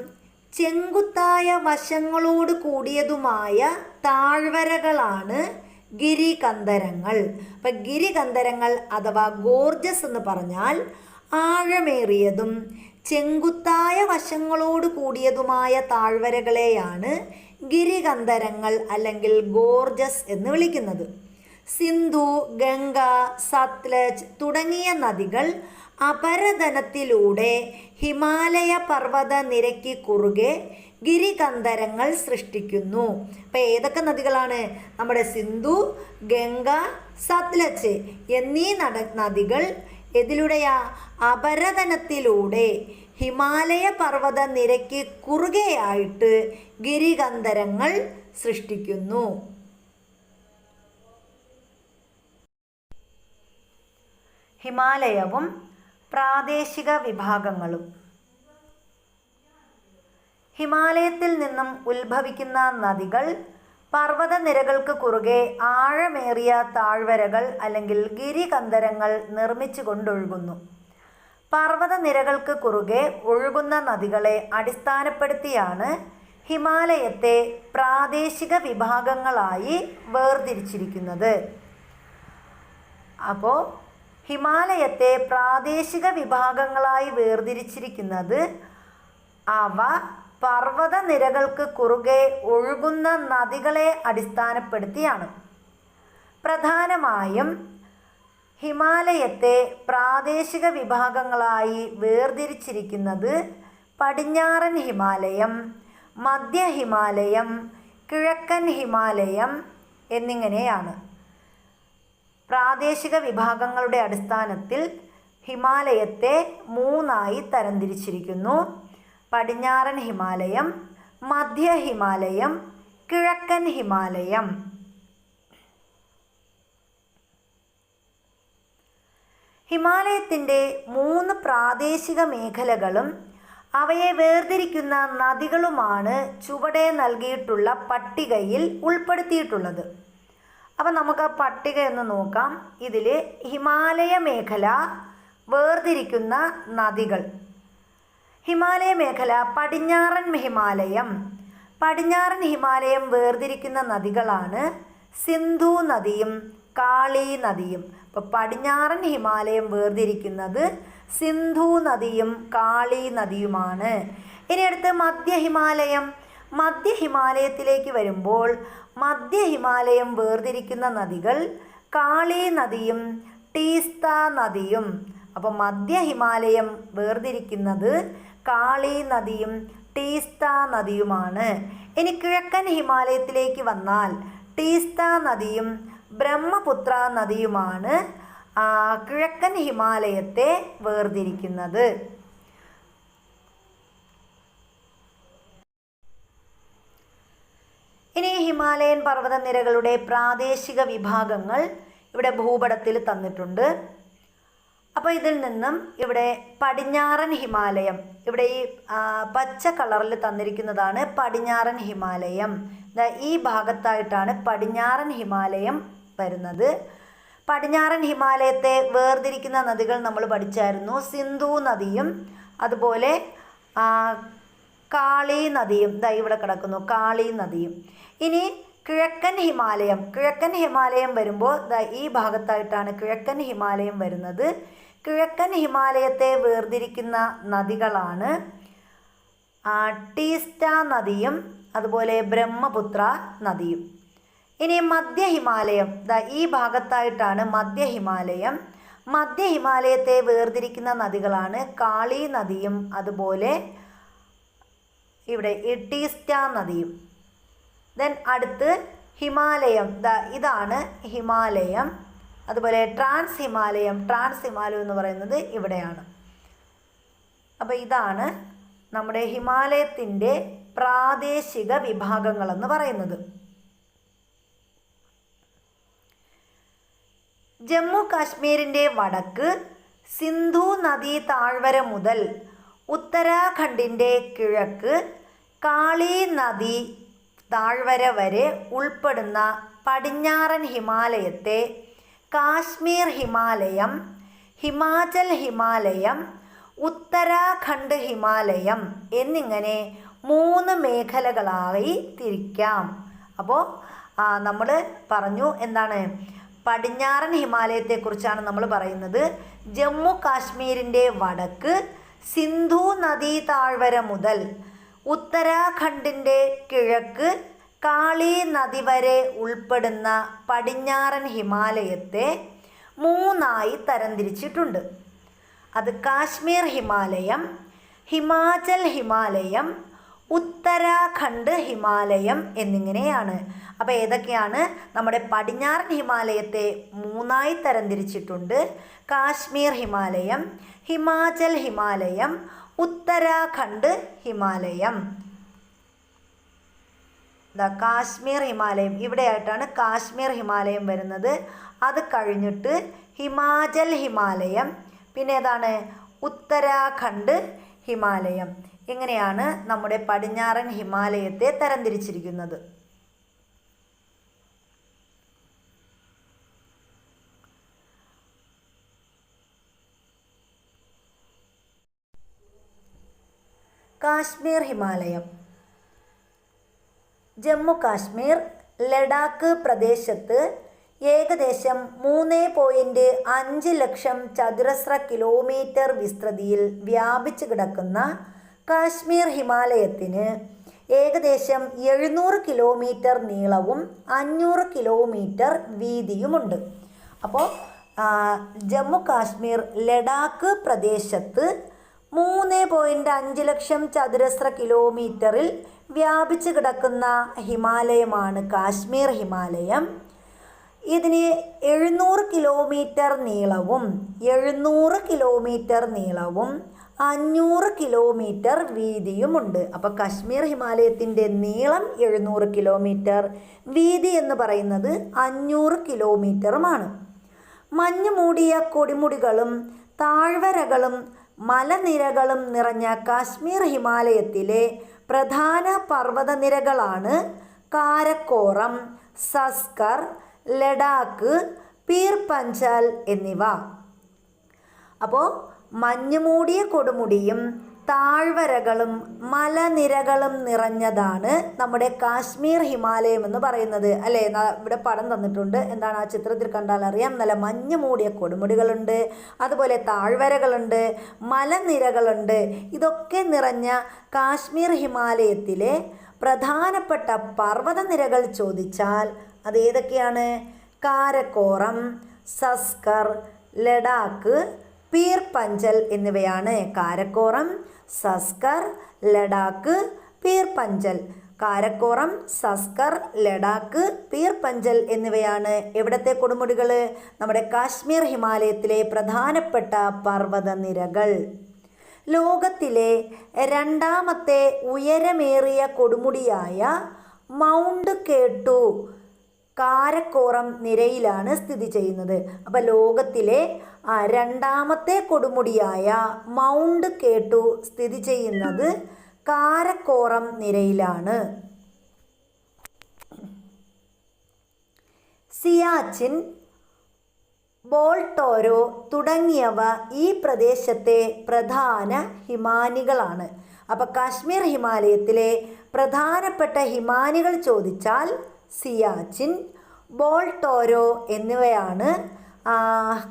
Speaker 1: ചെങ്കുത്തായ വശങ്ങളോട് കൂടിയതുമായ താഴ്വരകളാണ് ഗിരികന്ധരങ്ങൾ. അപ്പം ഗിരികന്ധരങ്ങൾ അഥവാ ഗോർജസ് എന്ന് പറഞ്ഞാൽ ആഴമേറിയതും ചെങ്കുത്തായ വശങ്ങളോട് കൂടിയതുമായ താഴ്വരകളെയാണ് ഗിരികന്ധരങ്ങൾ അല്ലെങ്കിൽ ഗോർജസ് എന്ന് വിളിക്കുന്നത്. സിന്ധു, ഗംഗ, സത്ലജ് തുടങ്ങിയ നദികൾ അപരദനത്തിലൂടെ ഹിമാലയ പർവ്വത നിരയ്ക്ക് കുറുകെ ഗിരികന്ധരങ്ങൾ സൃഷ്ടിക്കുന്നു. അപ്പം ഏതൊക്കെ നദികളാണ്? നമ്മുടെ സിന്ധു, ഗംഗ, സത്ലജ് എന്നീ നദികൾ ഇതിലൂടെയാ അപരദനത്തിലൂടെ ഹിമാലയ പർവ്വത നിരയ്ക്ക് കുറുകെയായിട്ട് ഗിരികന്ധരങ്ങൾ സൃഷ്ടിക്കുന്നു. ഹിമാലയവും പ്രാദേശിക വിഭാഗങ്ങളും. ഹിമാലയത്തിൽ നിന്നും ഉത്ഭവിക്കുന്ന നദികൾ പർവ്വതനിരകൾക്ക് കുറുകെ ആഴമേറിയ താഴ്വരകൾ അല്ലെങ്കിൽ ഗിരികന്ധരങ്ങൾ നിർമ്മിച്ചു കൊണ്ടൊഴുകുന്നു. പർവ്വതനിരകൾക്ക് കുറുകെ ഒഴുകുന്ന നദികളെ അടിസ്ഥാനപ്പെടുത്തിയാണ് ഹിമാലയത്തെ പ്രാദേശിക വിഭാഗങ്ങളായി വേർതിരിച്ചിരിക്കുന്നത്. അപ്പോൾ ഹിമാലയത്തെ പ്രാദേശിക വിഭാഗങ്ങളായി വേർതിരിച്ചിരിക്കുന്നത് അവ പർവ്വതനിരകൾക്ക് കുറുകെ ഒഴുകുന്ന നദികളെ അടിസ്ഥാനപ്പെടുത്തിയാണ്. പ്രധാനമായും ഹിമാലയത്തെ പ്രാദേശിക വിഭാഗങ്ങളായി വേർതിരിച്ചിരിക്കുന്നത് പടിഞ്ഞാറൻ ഹിമാലയം, മധ്യ ഹിമാലയം, കിഴക്കൻ ഹിമാലയം എന്നിങ്ങനെയാണ്. പ്രാദേശിക വിഭാഗങ്ങളുടെ അടിസ്ഥാനത്തിൽ ഹിമാലയത്തെ 3ആയി തരംതിരിച്ചിരിക്കുന്നു: പടിഞ്ഞാറൻ ഹിമാലയം, മധ്യ ഹിമാലയം, കിഴക്കൻ ഹിമാലയം. ഹിമാലയത്തിൻ്റെ 3 പ്രാദേശിക മേഖലകളും അവയെ വേർതിരിക്കുന്ന നദികളുമാണ് ചുവടെ നൽകിയിട്ടുള്ള പട്ടികയിൽ ഉൾപ്പെടുത്തിയിട്ടുള്ളത്. അപ്പം നമുക്ക് ആ പട്ടിക ഒന്ന് നോക്കാം. ഇതിൽ ഹിമാലയ മേഖല വേർതിരിക്കുന്ന നദികൾ. ഹിമാലയ മേഖല പടിഞ്ഞാറൻ ഹിമാലയം. പടിഞ്ഞാറൻ ഹിമാലയം വേർതിരിക്കുന്ന നദികളാണ് സിന്ധു നദിയും കാളി നദിയും. അപ്പോൾ പടിഞ്ഞാറൻ ഹിമാലയം വേർതിരിക്കുന്നത് സിന്ധു നദിയും കാളി നദിയുമാണ്. ഇനി അടുത്ത് മധ്യ ഹിമാലയം. മധ്യ ഹിമാലയത്തിലേക്ക് വരുമ്പോൾ മധ്യ ഹിമാലയം വേർതിരിക്കുന്ന നദികൾ കാളി നദിയും ടീസ്ത നദിയും. അപ്പോൾ മധ്യ ഹിമാലയം വേർതിരിക്കുന്നത് കാളി നദിയും ടീസ്ത നദിയുമാണ്. ഇനി കിഴക്കൻ ഹിമാലയത്തിലേക്ക് വന്നാൽ ടീസ്ത നദിയും ബ്രഹ്മപുത്ര നദിയുമാണ് കിഴക്കൻ ഹിമാലയത്തെ വേർതിരിക്കുന്നത്. ഇനി ഹിമാലയൻ പർവ്വതനിരകളുടെ പ്രാദേശിക വിഭാഗങ്ങൾ ഇവിടെ ഭൂപടത്തിൽ തന്നിട്ടുണ്ട്. അപ്പോൾ ഇതിൽ നിന്നും ഇവിടെ പടിഞ്ഞാറൻ ഹിമാലയം, ഇവിടെ ഈ പച്ച കളറിൽ തന്നിരിക്കുന്നതാണ് പടിഞ്ഞാറൻ ഹിമാലയം. ഈ ഭാഗത്തായിട്ടാണ് പടിഞ്ഞാറൻ ഹിമാലയം വരുന്നത്. പടിഞ്ഞാറൻ ഹിമാലയത്തെ വേർതിരിക്കുന്ന നദികൾ നമ്മൾ പഠിച്ചായിരുന്നു. സിന്ധു നദിയും അതുപോലെ കാളി നദിയും. ഇവിടെ കിടക്കുന്നു കാളി നദിയും. ഇനി കിഴക്കൻ ഹിമാലയം. കിഴക്കൻ ഹിമാലയം വരുമ്പോൾ ഈ ഭാഗത്തായിട്ടാണ് കിഴക്കൻ ഹിമാലയം വരുന്നത്. കിഴക്കൻ ഹിമാലയത്തെ വേർതിരിക്കുന്ന നദികളാണ് ടീസ്റ്റ നദിയും അതുപോലെ ബ്രഹ്മപുത്ര നദിയും. ഇനി മധ്യ ഹിമാലയം. ഈ ഭാഗത്തായിട്ടാണ് മധ്യ ഹിമാലയം. മധ്യ ഹിമാലയത്തെ വേർതിരിക്കുന്ന നദികളാണ് കാളി നദിയും അതുപോലെ ഇവിടെ ടീസ്റ്റ നദിയും. ദെൻ അടുത്ത് ഹിമാലയം. ഇതാണ് ഹിമാലയം. അതുപോലെ ട്രാൻസ് ഹിമാലയം. ട്രാൻസ് ഹിമാലയം എന്ന് പറയുന്നത് ഇവിടെയാണ്. അപ്പോൾ ഇതാണ് നമ്മുടെ ഹിമാലയത്തിൻ്റെ പ്രാദേശിക വിഭാഗങ്ങളെന്ന് പറയുന്നത്. ജമ്മു കാശ്മീരിൻ്റെ വടക്ക് സിന്ധു നദീ താഴ്വര മുതൽ ഉത്തരാഖണ്ഡിൻ്റെ കിഴക്ക് കാളി നദി താഴ്വര വരെ ഉൾപ്പെടുന്ന പടിഞ്ഞാറൻ ഹിമാലയത്തെ കാശ്മീർ ഹിമാലയം, ഹിമാചൽ ഹിമാലയം, ഉത്തരാഖണ്ഡ് ഹിമാലയം എന്നിങ്ങനെ 3 മേഖലകളായി തിരിക്കാം. അപ്പോൾ നമ്മൾ പറഞ്ഞു എന്താണ്, പടിഞ്ഞാറൻ ഹിമാലയത്തെക്കുറിച്ചാണ് നമ്മൾ പറയുന്നത്. ജമ്മു കാശ്മീരിൻ്റെ വടക്ക് സിന്ധു നദീ താഴ്വര മുതൽ ഉത്തരാഖണ്ഡിൻ്റെ കിഴക്ക് കാളി നദി വരെ ഉൾപ്പെടുന്ന പടിഞ്ഞാറൻ ഹിമാലയത്തെ 3ആയി തരംതിരിച്ചിട്ടുണ്ട്. അത് കാശ്മീർ ഹിമാലയം, ഹിമാചൽ ഹിമാലയം, ഉത്തരാഖണ്ഡ് ഹിമാലയം എന്നിങ്ങനെയാണ്. അപ്പോൾ ഏതൊക്കെയാണ്? നമ്മുടെ പടിഞ്ഞാറൻ ഹിമാലയത്തെ 3ആയി തരംതിരിച്ചിട്ടുണ്ട്. കാശ്മീർ ഹിമാലയം, ഹിമാചൽ ഹിമാലയം, ഉത്തരാഖണ്ഡ് ഹിമാലയം. കാശ്മീർ ഹിമാലയം ഇവിടെയായിട്ടാണ് കാശ്മീർ ഹിമാലയം വരുന്നത്. അത് കഴിഞ്ഞിട്ട് ഹിമാചൽ ഹിമാലയം, പിന്നെ ഏതാണ് ഉത്തരാഖണ്ഡ് ഹിമാലയം. ഇങ്ങനെയാണ് നമ്മുടെ പടിഞ്ഞാറൻ ഹിമാലയത്തെ തരംതിരിച്ചിരിക്കുന്നത്. കാശ്മീർ ഹിമാലയം. ജമ്മു കാശ്മീർ, ലഡാക്ക് പ്രദേശത്ത് ഏകദേശം 3.5 ലക്ഷം ചതുരശ്ര കിലോമീറ്റർ വിസ്തൃതിയിൽ വ്യാപിച്ചു കിടക്കുന്ന കാശ്മീർ ഹിമാലയത്തിന് ഏകദേശം 700 കിലോമീറ്റർ നീളവും 500 കിലോമീറ്റർ വീതിയുമുണ്ട്. അപ്പോൾ ജമ്മു കാശ്മീർ, ലഡാക്ക് പ്രദേശത്ത് 3.5 ലക്ഷം ചതുരശ്ര കിലോമീറ്ററിൽ വ്യാപിച്ചു കിടക്കുന്ന ഹിമാലയമാണ് കാശ്മീർ ഹിമാലയം. ഇതിന് 700 കിലോമീറ്റർ നീളവും 500 കിലോമീറ്റർ വീതിയുമുണ്ട്. അപ്പോൾ കാശ്മീർ ഹിമാലയത്തിൻ്റെ നീളം 700 കിലോമീറ്റർ, വീതി എന്ന് പറയുന്നത് 500 കിലോമീറ്ററുമാണ്. മഞ്ഞ് മൂടിയ കൊടുമുടികളും താഴ്വരകളും മലനിരകളും നിറഞ്ഞ കാശ്മീർ ഹിമാലയത്തിലെ പ്രധാന പർവ്വതനിരകളാണ് കാരക്കോറം, സസ്കർ, ലഡാക്ക്, പീർ പഞ്ചാൽ എന്നിവ. അപ്പോൾ മഞ്ഞുമൂടിയ കൊടുമുടിയും താഴ്വരകളും മലനിരകളും നിറഞ്ഞതാണ് നമ്മുടെ കാശ്മീർ ഹിമാലയം എന്ന് പറയുന്നത്, അല്ലേ? ഇവിടെ പടം തന്നിട്ടുണ്ട്. എന്താണ് ആ ചിത്രത്തിൽ കണ്ടാൽ അറിയാം. നല്ല മഞ്ഞ് മൂടിയ കൊടുമുടികളുണ്ട്, അതുപോലെ താഴ്വരകളുണ്ട്, മലനിരകളുണ്ട്. ഇതൊക്കെ നിറഞ്ഞ കാശ്മീർ ഹിമാലയത്തിലെ പ്രധാനപ്പെട്ട പർവ്വതനിരകൾ ചോദിച്ചാൽ അത് ഏതൊക്കെയാണ്? കാരക്കോറം, സസ്കർ, ലഡാക്ക്, പീർ പഞ്ചൽ എന്നിവയാണ്. കാരക്കോറം, സസ്കർ, ലഡാക്ക്, പീർ പഞ്ചൽ. കാരക്കോറം, സസ്കർ, ലഡാക്ക്, പീർ പഞ്ചൽ എന്നിവയാണ് എവിടത്തെ കൊടുമുടികൾ? നമ്മുടെ കാശ്മീർ ഹിമാലയത്തിലെ പ്രധാനപ്പെട്ട പർവ്വതനിരകൾ. ലോകത്തിലെ രണ്ടാമത്തെ ഉയരമേറിയ കൊടുമുടിയായ മൗണ്ട് കേട്ടു കാരക്കോറം നിരയിലാണ് സ്ഥിതി ചെയ്യുന്നത്. അപ്പോൾ ലോകത്തിലെ രണ്ടാമത്തെ കൊടുമുടിയായ മൗണ്ട് കേട്ടു സ്ഥിതി ചെയ്യുന്നത് കാരക്കോറം നിരയിലാണ്. സിയാച്ചിൻ, ബോൾട്ടോരോ തുടങ്ങിയവ ഈ പ്രദേശത്തെ പ്രധാന ഹിമാനികളാണ്. അപ്പോൾ കാശ്മീർ ഹിമാലയത്തിലെ പ്രധാനപ്പെട്ട ഹിമാനികൾ ചോദിച്ചാൽ സിയാച്ചിൻ, ബോൾട്ടോരോ എന്നിവയാണ്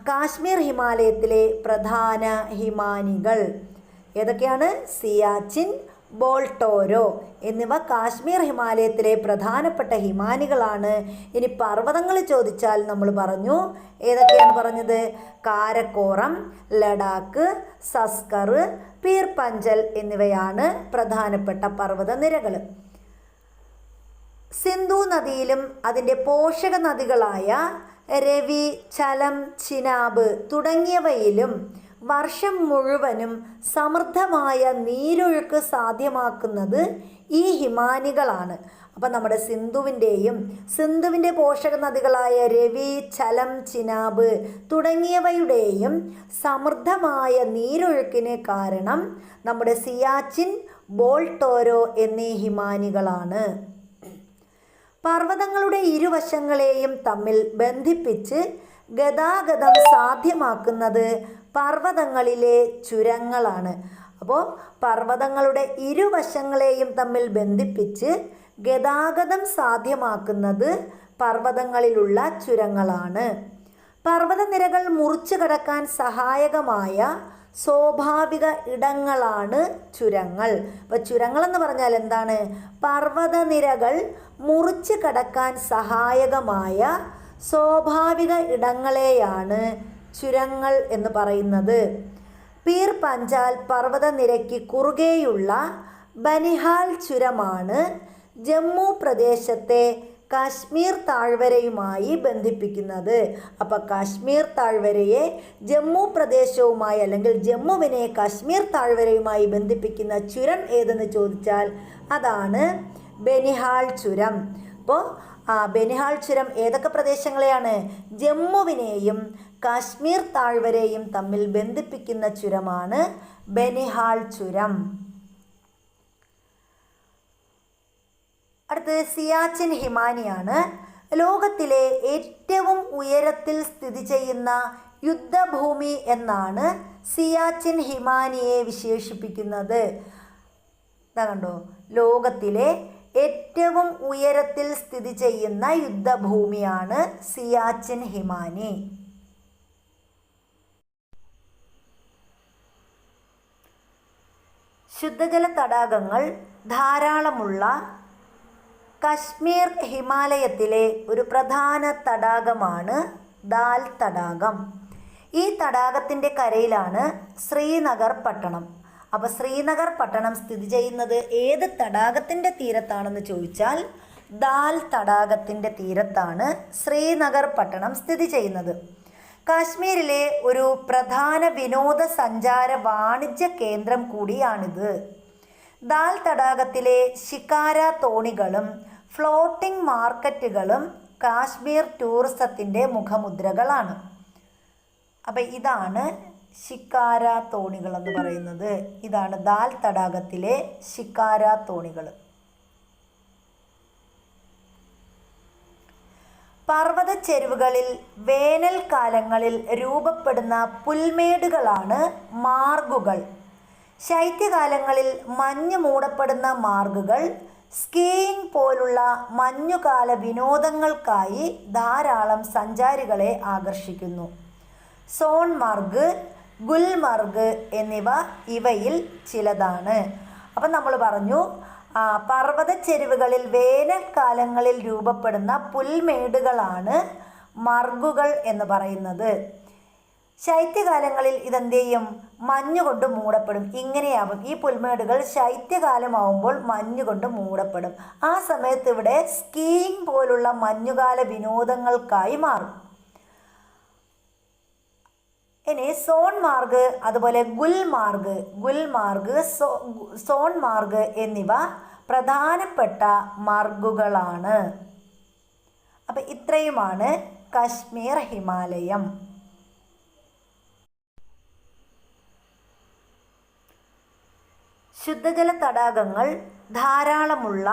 Speaker 1: കാശ്മീർ ഹിമാലയത്തിലെ പ്രധാന ഹിമാനികൾ. ഏതൊക്കെയാണ്? സിയാച്ചിൻ, ബോൾട്ടോരോ എന്നിവ കാശ്മീർ ഹിമാലയത്തിലെ പ്രധാനപ്പെട്ട ഹിമാനികളാണ്. ഇനി പർവ്വതങ്ങൾ ചോദിച്ചാൽ നമ്മൾ പറഞ്ഞു. ഏതൊക്കെയാണ് പറഞ്ഞത്? കാരക്കോറം, ലഡാക്ക്, സസ്കർ, പീർ പഞ്ചൽ എന്നിവയാണ് പ്രധാനപ്പെട്ട പർവ്വതനിരകൾ. സിന്ധു നദിയിലും അതിൻ്റെ പോഷക നദികളായ രവി, ചലം, ചിനാബ് തുടങ്ങിയവയിലും വർഷം മുഴുവനും സമൃദ്ധമായ നീരൊഴുക്ക് സാധ്യമാക്കുന്നത് ഈ ഹിമാനികളാണ്. അപ്പം നമ്മുടെ സിന്ധുവിൻ്റെ പോഷക നദികളായ രവി, ചലം, ചിനാബ് തുടങ്ങിയവയുടെയും സമൃദ്ധമായ നീരൊഴുക്കിന് കാരണം നമ്മുടെ സിയാച്ചിൻ, ബോൾട്ടോരോ എന്നീ ഹിമാനികളാണ്. പർവ്വതങ്ങളുടെ ഇരുവശങ്ങളെയും തമ്മിൽ ബന്ധിപ്പിച്ച് ഗതാഗതം സാധ്യമാക്കുന്നത് പർവ്വതങ്ങളിലെ ചുരങ്ങളാണ്. അപ്പോൾ പർവ്വതങ്ങളുടെ ഇരുവശങ്ങളെയും തമ്മിൽ ബന്ധിപ്പിച്ച് ഗതാഗതം സാധ്യമാക്കുന്നത് പർവ്വതങ്ങളിലുള്ള ചുരങ്ങളാണ്. പർവ്വതനിരകൾ മുറിച്ചു കടക്കാൻ സഹായകമായ സ്വാഭാവിക ഇടങ്ങളാണ് ചുരങ്ങൾ. അപ്പോൾ ചുരങ്ങൾ എന്ന് പറഞ്ഞാൽ എന്താണ്? പർവ്വതനിരകൾ മുറിച്ചു കടക്കാൻ സഹായകമായ സ്വാഭാവിക ഇടങ്ങളെയാണ് ചുരങ്ങൾ എന്ന് പറയുന്നത്. പീർ പഞ്ചാൽ പർവ്വതനിരയ്ക്ക് കുറുകെയുള്ള ബനിഹാൽ ചുരമാണ് ജമ്മു പ്രദേശത്തെ കാശ്മീർ താഴ്വരയുമായി ബന്ധിപ്പിക്കുന്നത്. അപ്പോൾ കാശ്മീർ താഴ്വരയെ ജമ്മു പ്രദേശവുമായി, അല്ലെങ്കിൽ ജമ്മുവിനെ കാശ്മീർ താഴ്വരയുമായി ബന്ധിപ്പിക്കുന്ന ചുരം ഏതെന്ന് ചോദിച്ചാൽ അതാണ് ബനിഹാൽ ചുരം. അപ്പോൾ ബനിഹാൽ ചുരം ഏതൊക്കെ പ്രദേശങ്ങളെയാണ്? ജമ്മുവിനെയും കാശ്മീർ താഴ്വരയും തമ്മിൽ ബന്ധിപ്പിക്കുന്ന ചുരമാണ് ബനിഹാൾ ചുരം. അടുത്ത് സിയാച്ചിൻ ഹിമാനിയാണ്. ലോകത്തിലെ ഏറ്റവും ഉയരത്തിൽ സ്ഥിതി ചെയ്യുന്ന യുദ്ധഭൂമി എന്നാണ് സിയാച്ചിൻ ഹിമാനിയെ വിശേഷിപ്പിക്കുന്നത്. ഇതാ കണ്ടോ, ലോകത്തിലെ ഏറ്റവും ഉയരത്തിൽ സ്ഥിതി ചെയ്യുന്ന യുദ്ധഭൂമിയാണ് സിയാച്ചിൻ ഹിമാനി. ശുദ്ധജല തടാകങ്ങൾ ധാരാളമുള്ള കശ്മീർ ഹിമാലയത്തിലെ ഒരു പ്രധാന തടാകമാണ് ദാൽ തടാകം. ഈ തടാകത്തിൻ്റെ കരയിലാണ് ശ്രീനഗർ പട്ടണം. അപ്പോൾ ശ്രീനഗർ പട്ടണം സ്ഥിതി ചെയ്യുന്നത് ഏത് തടാകത്തിൻ്റെ തീരത്താണെന്ന് ചോദിച്ചാൽ ദാൽ തടാകത്തിൻ്റെ തീരത്താണ് ശ്രീനഗർ പട്ടണം സ്ഥിതി ചെയ്യുന്നത്. കാശ്മീരിലെ ഒരു പ്രധാന വിനോദസഞ്ചാര വാണിജ്യ കേന്ദ്രം കൂടിയാണിത്. ദാൽ തടാകത്തിലെ ഷിക്കാര തോണികളും ഫ്ലോട്ടിംഗ് മാർക്കറ്റുകളും കാശ്മീർ ടൂറിസത്തിൻ്റെ മുഖമുദ്രകളാണ്. അപ്പം ഇതാണ് ഷിക്കാര തോണികൾ എന്ന് പറയുന്നത്. ഇതാണ് ദാൽ തടാകത്തിലെ ഷിക്കാര തോണികൾ. പർവ്വത ചെരുവുകളിൽ വേനൽക്കാലങ്ങളിൽ രൂപപ്പെടുന്ന പുൽമേടുകളാണ് മാർഗുകൾ. ശൈത്യകാലങ്ങളിൽ മഞ്ഞ് മൂടപ്പെടുന്ന മാർഗുകൾ സ്കീയിങ് പോലുള്ള മഞ്ഞുകാല വിനോദങ്ങൾക്കായി ധാരാളം സഞ്ചാരികളെ ആകർഷിക്കുന്നു. സോൺമാർഗ്, ഗുൽമർഗ് എന്നിവ ഇവയിൽ ചിലതാണ്. അപ്പം നമ്മൾ പറഞ്ഞു, പർവ്വത ചെരുവുകളിൽ വേനൽക്കാലങ്ങളിൽ രൂപപ്പെടുന്ന പുൽമേടുകളാണ് മർഗുകൾ എന്ന് പറയുന്നത്. ശൈത്യകാലങ്ങളിൽ ഇതെന്ത് ചെയ്യും? മഞ്ഞുകൊണ്ട് മൂടപ്പെടും. ഇങ്ങനെയാവും ഈ പുൽമേടുകൾ ശൈത്യകാലമാവുമ്പോൾ മഞ്ഞുകൊണ്ട് മൂടപ്പെടും. ആ സമയത്ത് ഇവിടെ സ്കീയിങ് പോലുള്ള മഞ്ഞുകാല വിനോദങ്ങൾക്കായി മാറും. ഇനി സോൺമാർഗ് അതുപോലെ ഗുൽമാർഗ്, സോൺമാർഗ് എന്നിവ പ്രധാനപ്പെട്ട മാർഗുകളാണ്. അപ്പം ഇത്രയുമാണ് കശ്മീർ ഹിമാലയം. ശുദ്ധജല തടാകങ്ങൾ ധാരാളമുള്ള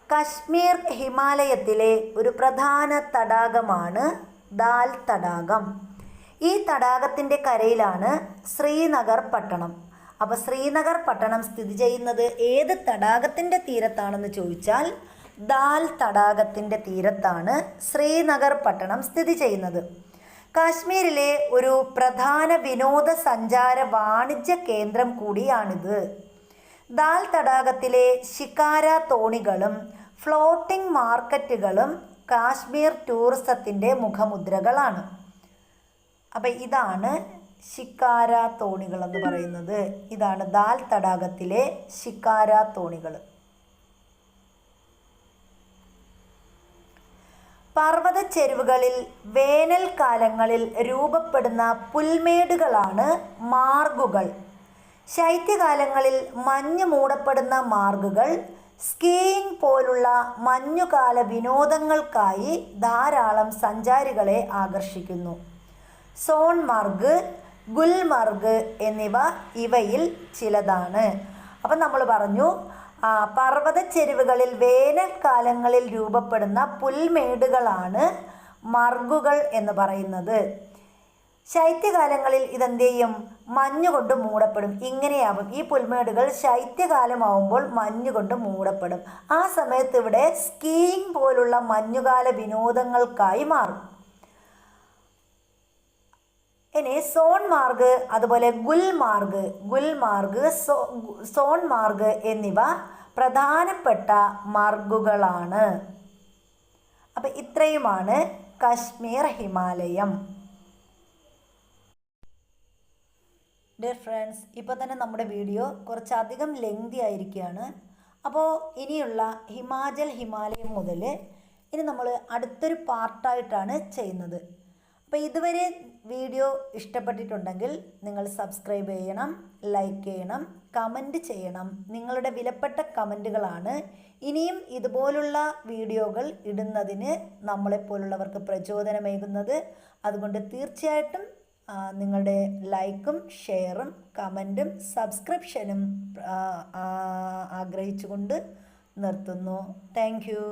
Speaker 1: കശ്മീർ ഹിമാലയത്തിലെ ഒരു പ്രധാന തടാകമാണ് ദാൽ തടാകം. ഈ തടാകത്തിൻ്റെ കരയിലാണ് ശ്രീനഗർ പട്ടണം. അപ്പോൾ ശ്രീനഗർ പട്ടണം സ്ഥിതി ചെയ്യുന്നത് ഏത് തടാകത്തിൻ്റെ തീരത്താണെന്ന് ചോദിച്ചാൽ ദാൽ തടാകത്തിൻ്റെ തീരത്താണ് ശ്രീനഗർ പട്ടണം സ്ഥിതി ചെയ്യുന്നത്. കാശ്മീരിലെ ഒരു പ്രധാന വിനോദസഞ്ചാര വാണിജ്യ കേന്ദ്രം കൂടിയാണിത്. ദാൽ തടാകത്തിലെ ഷിക്കാര തോണികളും ഫ്ലോട്ടിംഗ് മാർക്കറ്റുകളും കാശ്മീർ ടൂറിസത്തിൻ്റെ മുഖമുദ്രകളാണ്. അപ്പം ഇതാണ് ഷിക്കാര തോണികൾ എന്ന് പറയുന്നത്. ഇതാണ് ദാൽ തടാകത്തിലെ ഷിക്കാര തോണികൾ. പർവ്വത ചെരുവുകളിൽ വേനൽക്കാലങ്ങളിൽ രൂപപ്പെടുന്ന പുൽമേടുകളാണ് മാർഗുകൾ. ശൈത്യകാലങ്ങളിൽ മഞ്ഞ് മൂടപ്പെടുന്ന മാർഗുകൾ സ്കീയിങ് പോലുള്ള മഞ്ഞുകാല വിനോദങ്ങൾക്കായി ധാരാളം സഞ്ചാരികളെ ആകർഷിക്കുന്നു. സോൺമാർഗ്, ഗുൽമർഗ് എന്നിവ ഇവയിൽ ചിലതാണ്. അപ്പം നമ്മൾ പറഞ്ഞു, പർവ്വത ചെരുവുകളിൽ വേനൽക്കാലങ്ങളിൽ രൂപപ്പെടുന്ന പുൽമേടുകളാണ് മർഗുകൾ എന്ന് പറയുന്നത്. ശൈത്യകാലങ്ങളിൽ ഇതെന്ത് ചെയ്യും? മഞ്ഞുകൊണ്ട് മൂടപ്പെടും. ഇങ്ങനെയാവും ഈ പുൽമേടുകൾ ശൈത്യകാലമാവുമ്പോൾ മഞ്ഞുകൊണ്ട് മൂടപ്പെടും. ആ സമയത്ത് ഇവിടെ സ്കീയിങ് പോലുള്ള മഞ്ഞുകാല വിനോദങ്ങൾക്കായി മാറും. ഇനി സോൺമാർഗ് അതുപോലെ ഗുൽമാർഗ്, സോൺമാർഗ് എന്നിവ പ്രധാനപ്പെട്ട മാർഗുകളാണ്. അപ്പം ഇത്രയുമാണ് കശ്മീർ ഹിമാലയം. ഡിയർ ഫ്രണ്ട്സ്, ഇപ്പോൾ തന്നെ നമ്മുടെ വീഡിയോ കുറച്ചധികം ലെങ്തി ആയിരിക്കുകയാണ്. അപ്പോൾ ഇനിയുള്ള ഹിമാലയം മുതൽ ഇനി നമ്മൾ അടുത്തൊരു പാർട്ടായിട്ടാണ് ചെയ്യുന്നത്. അപ്പോൾ ഇതുവരെ വീഡിയോ ഇഷ്ടപ്പെട്ടിട്ടുണ്ടെങ്കിൽ നിങ്ങൾ സബ്സ്ക്രൈബ് ചെയ്യണം, ലൈക്ക് ചെയ്യണം, കമൻറ്റ് ചെയ്യണം. നിങ്ങളുടെ വിലപ്പെട്ട കമൻറ്റുകളാണ് ഇനിയും ഇതുപോലുള്ള വീഡിയോകൾ ഇടുന്നതിന് നമ്മളെപ്പോലുള്ളവർക്ക് പ്രചോദനമേകുന്നത്. അതുകൊണ്ട് തീർച്ചയായിട്ടും നിങ്ങളുടെ ലൈക്കും ഷെയറും കമൻറ്റും സബ്സ്ക്രിപ്ഷനും ആഗ്രഹിച്ചുകൊണ്ട് നിർത്തുന്നു. Thank you.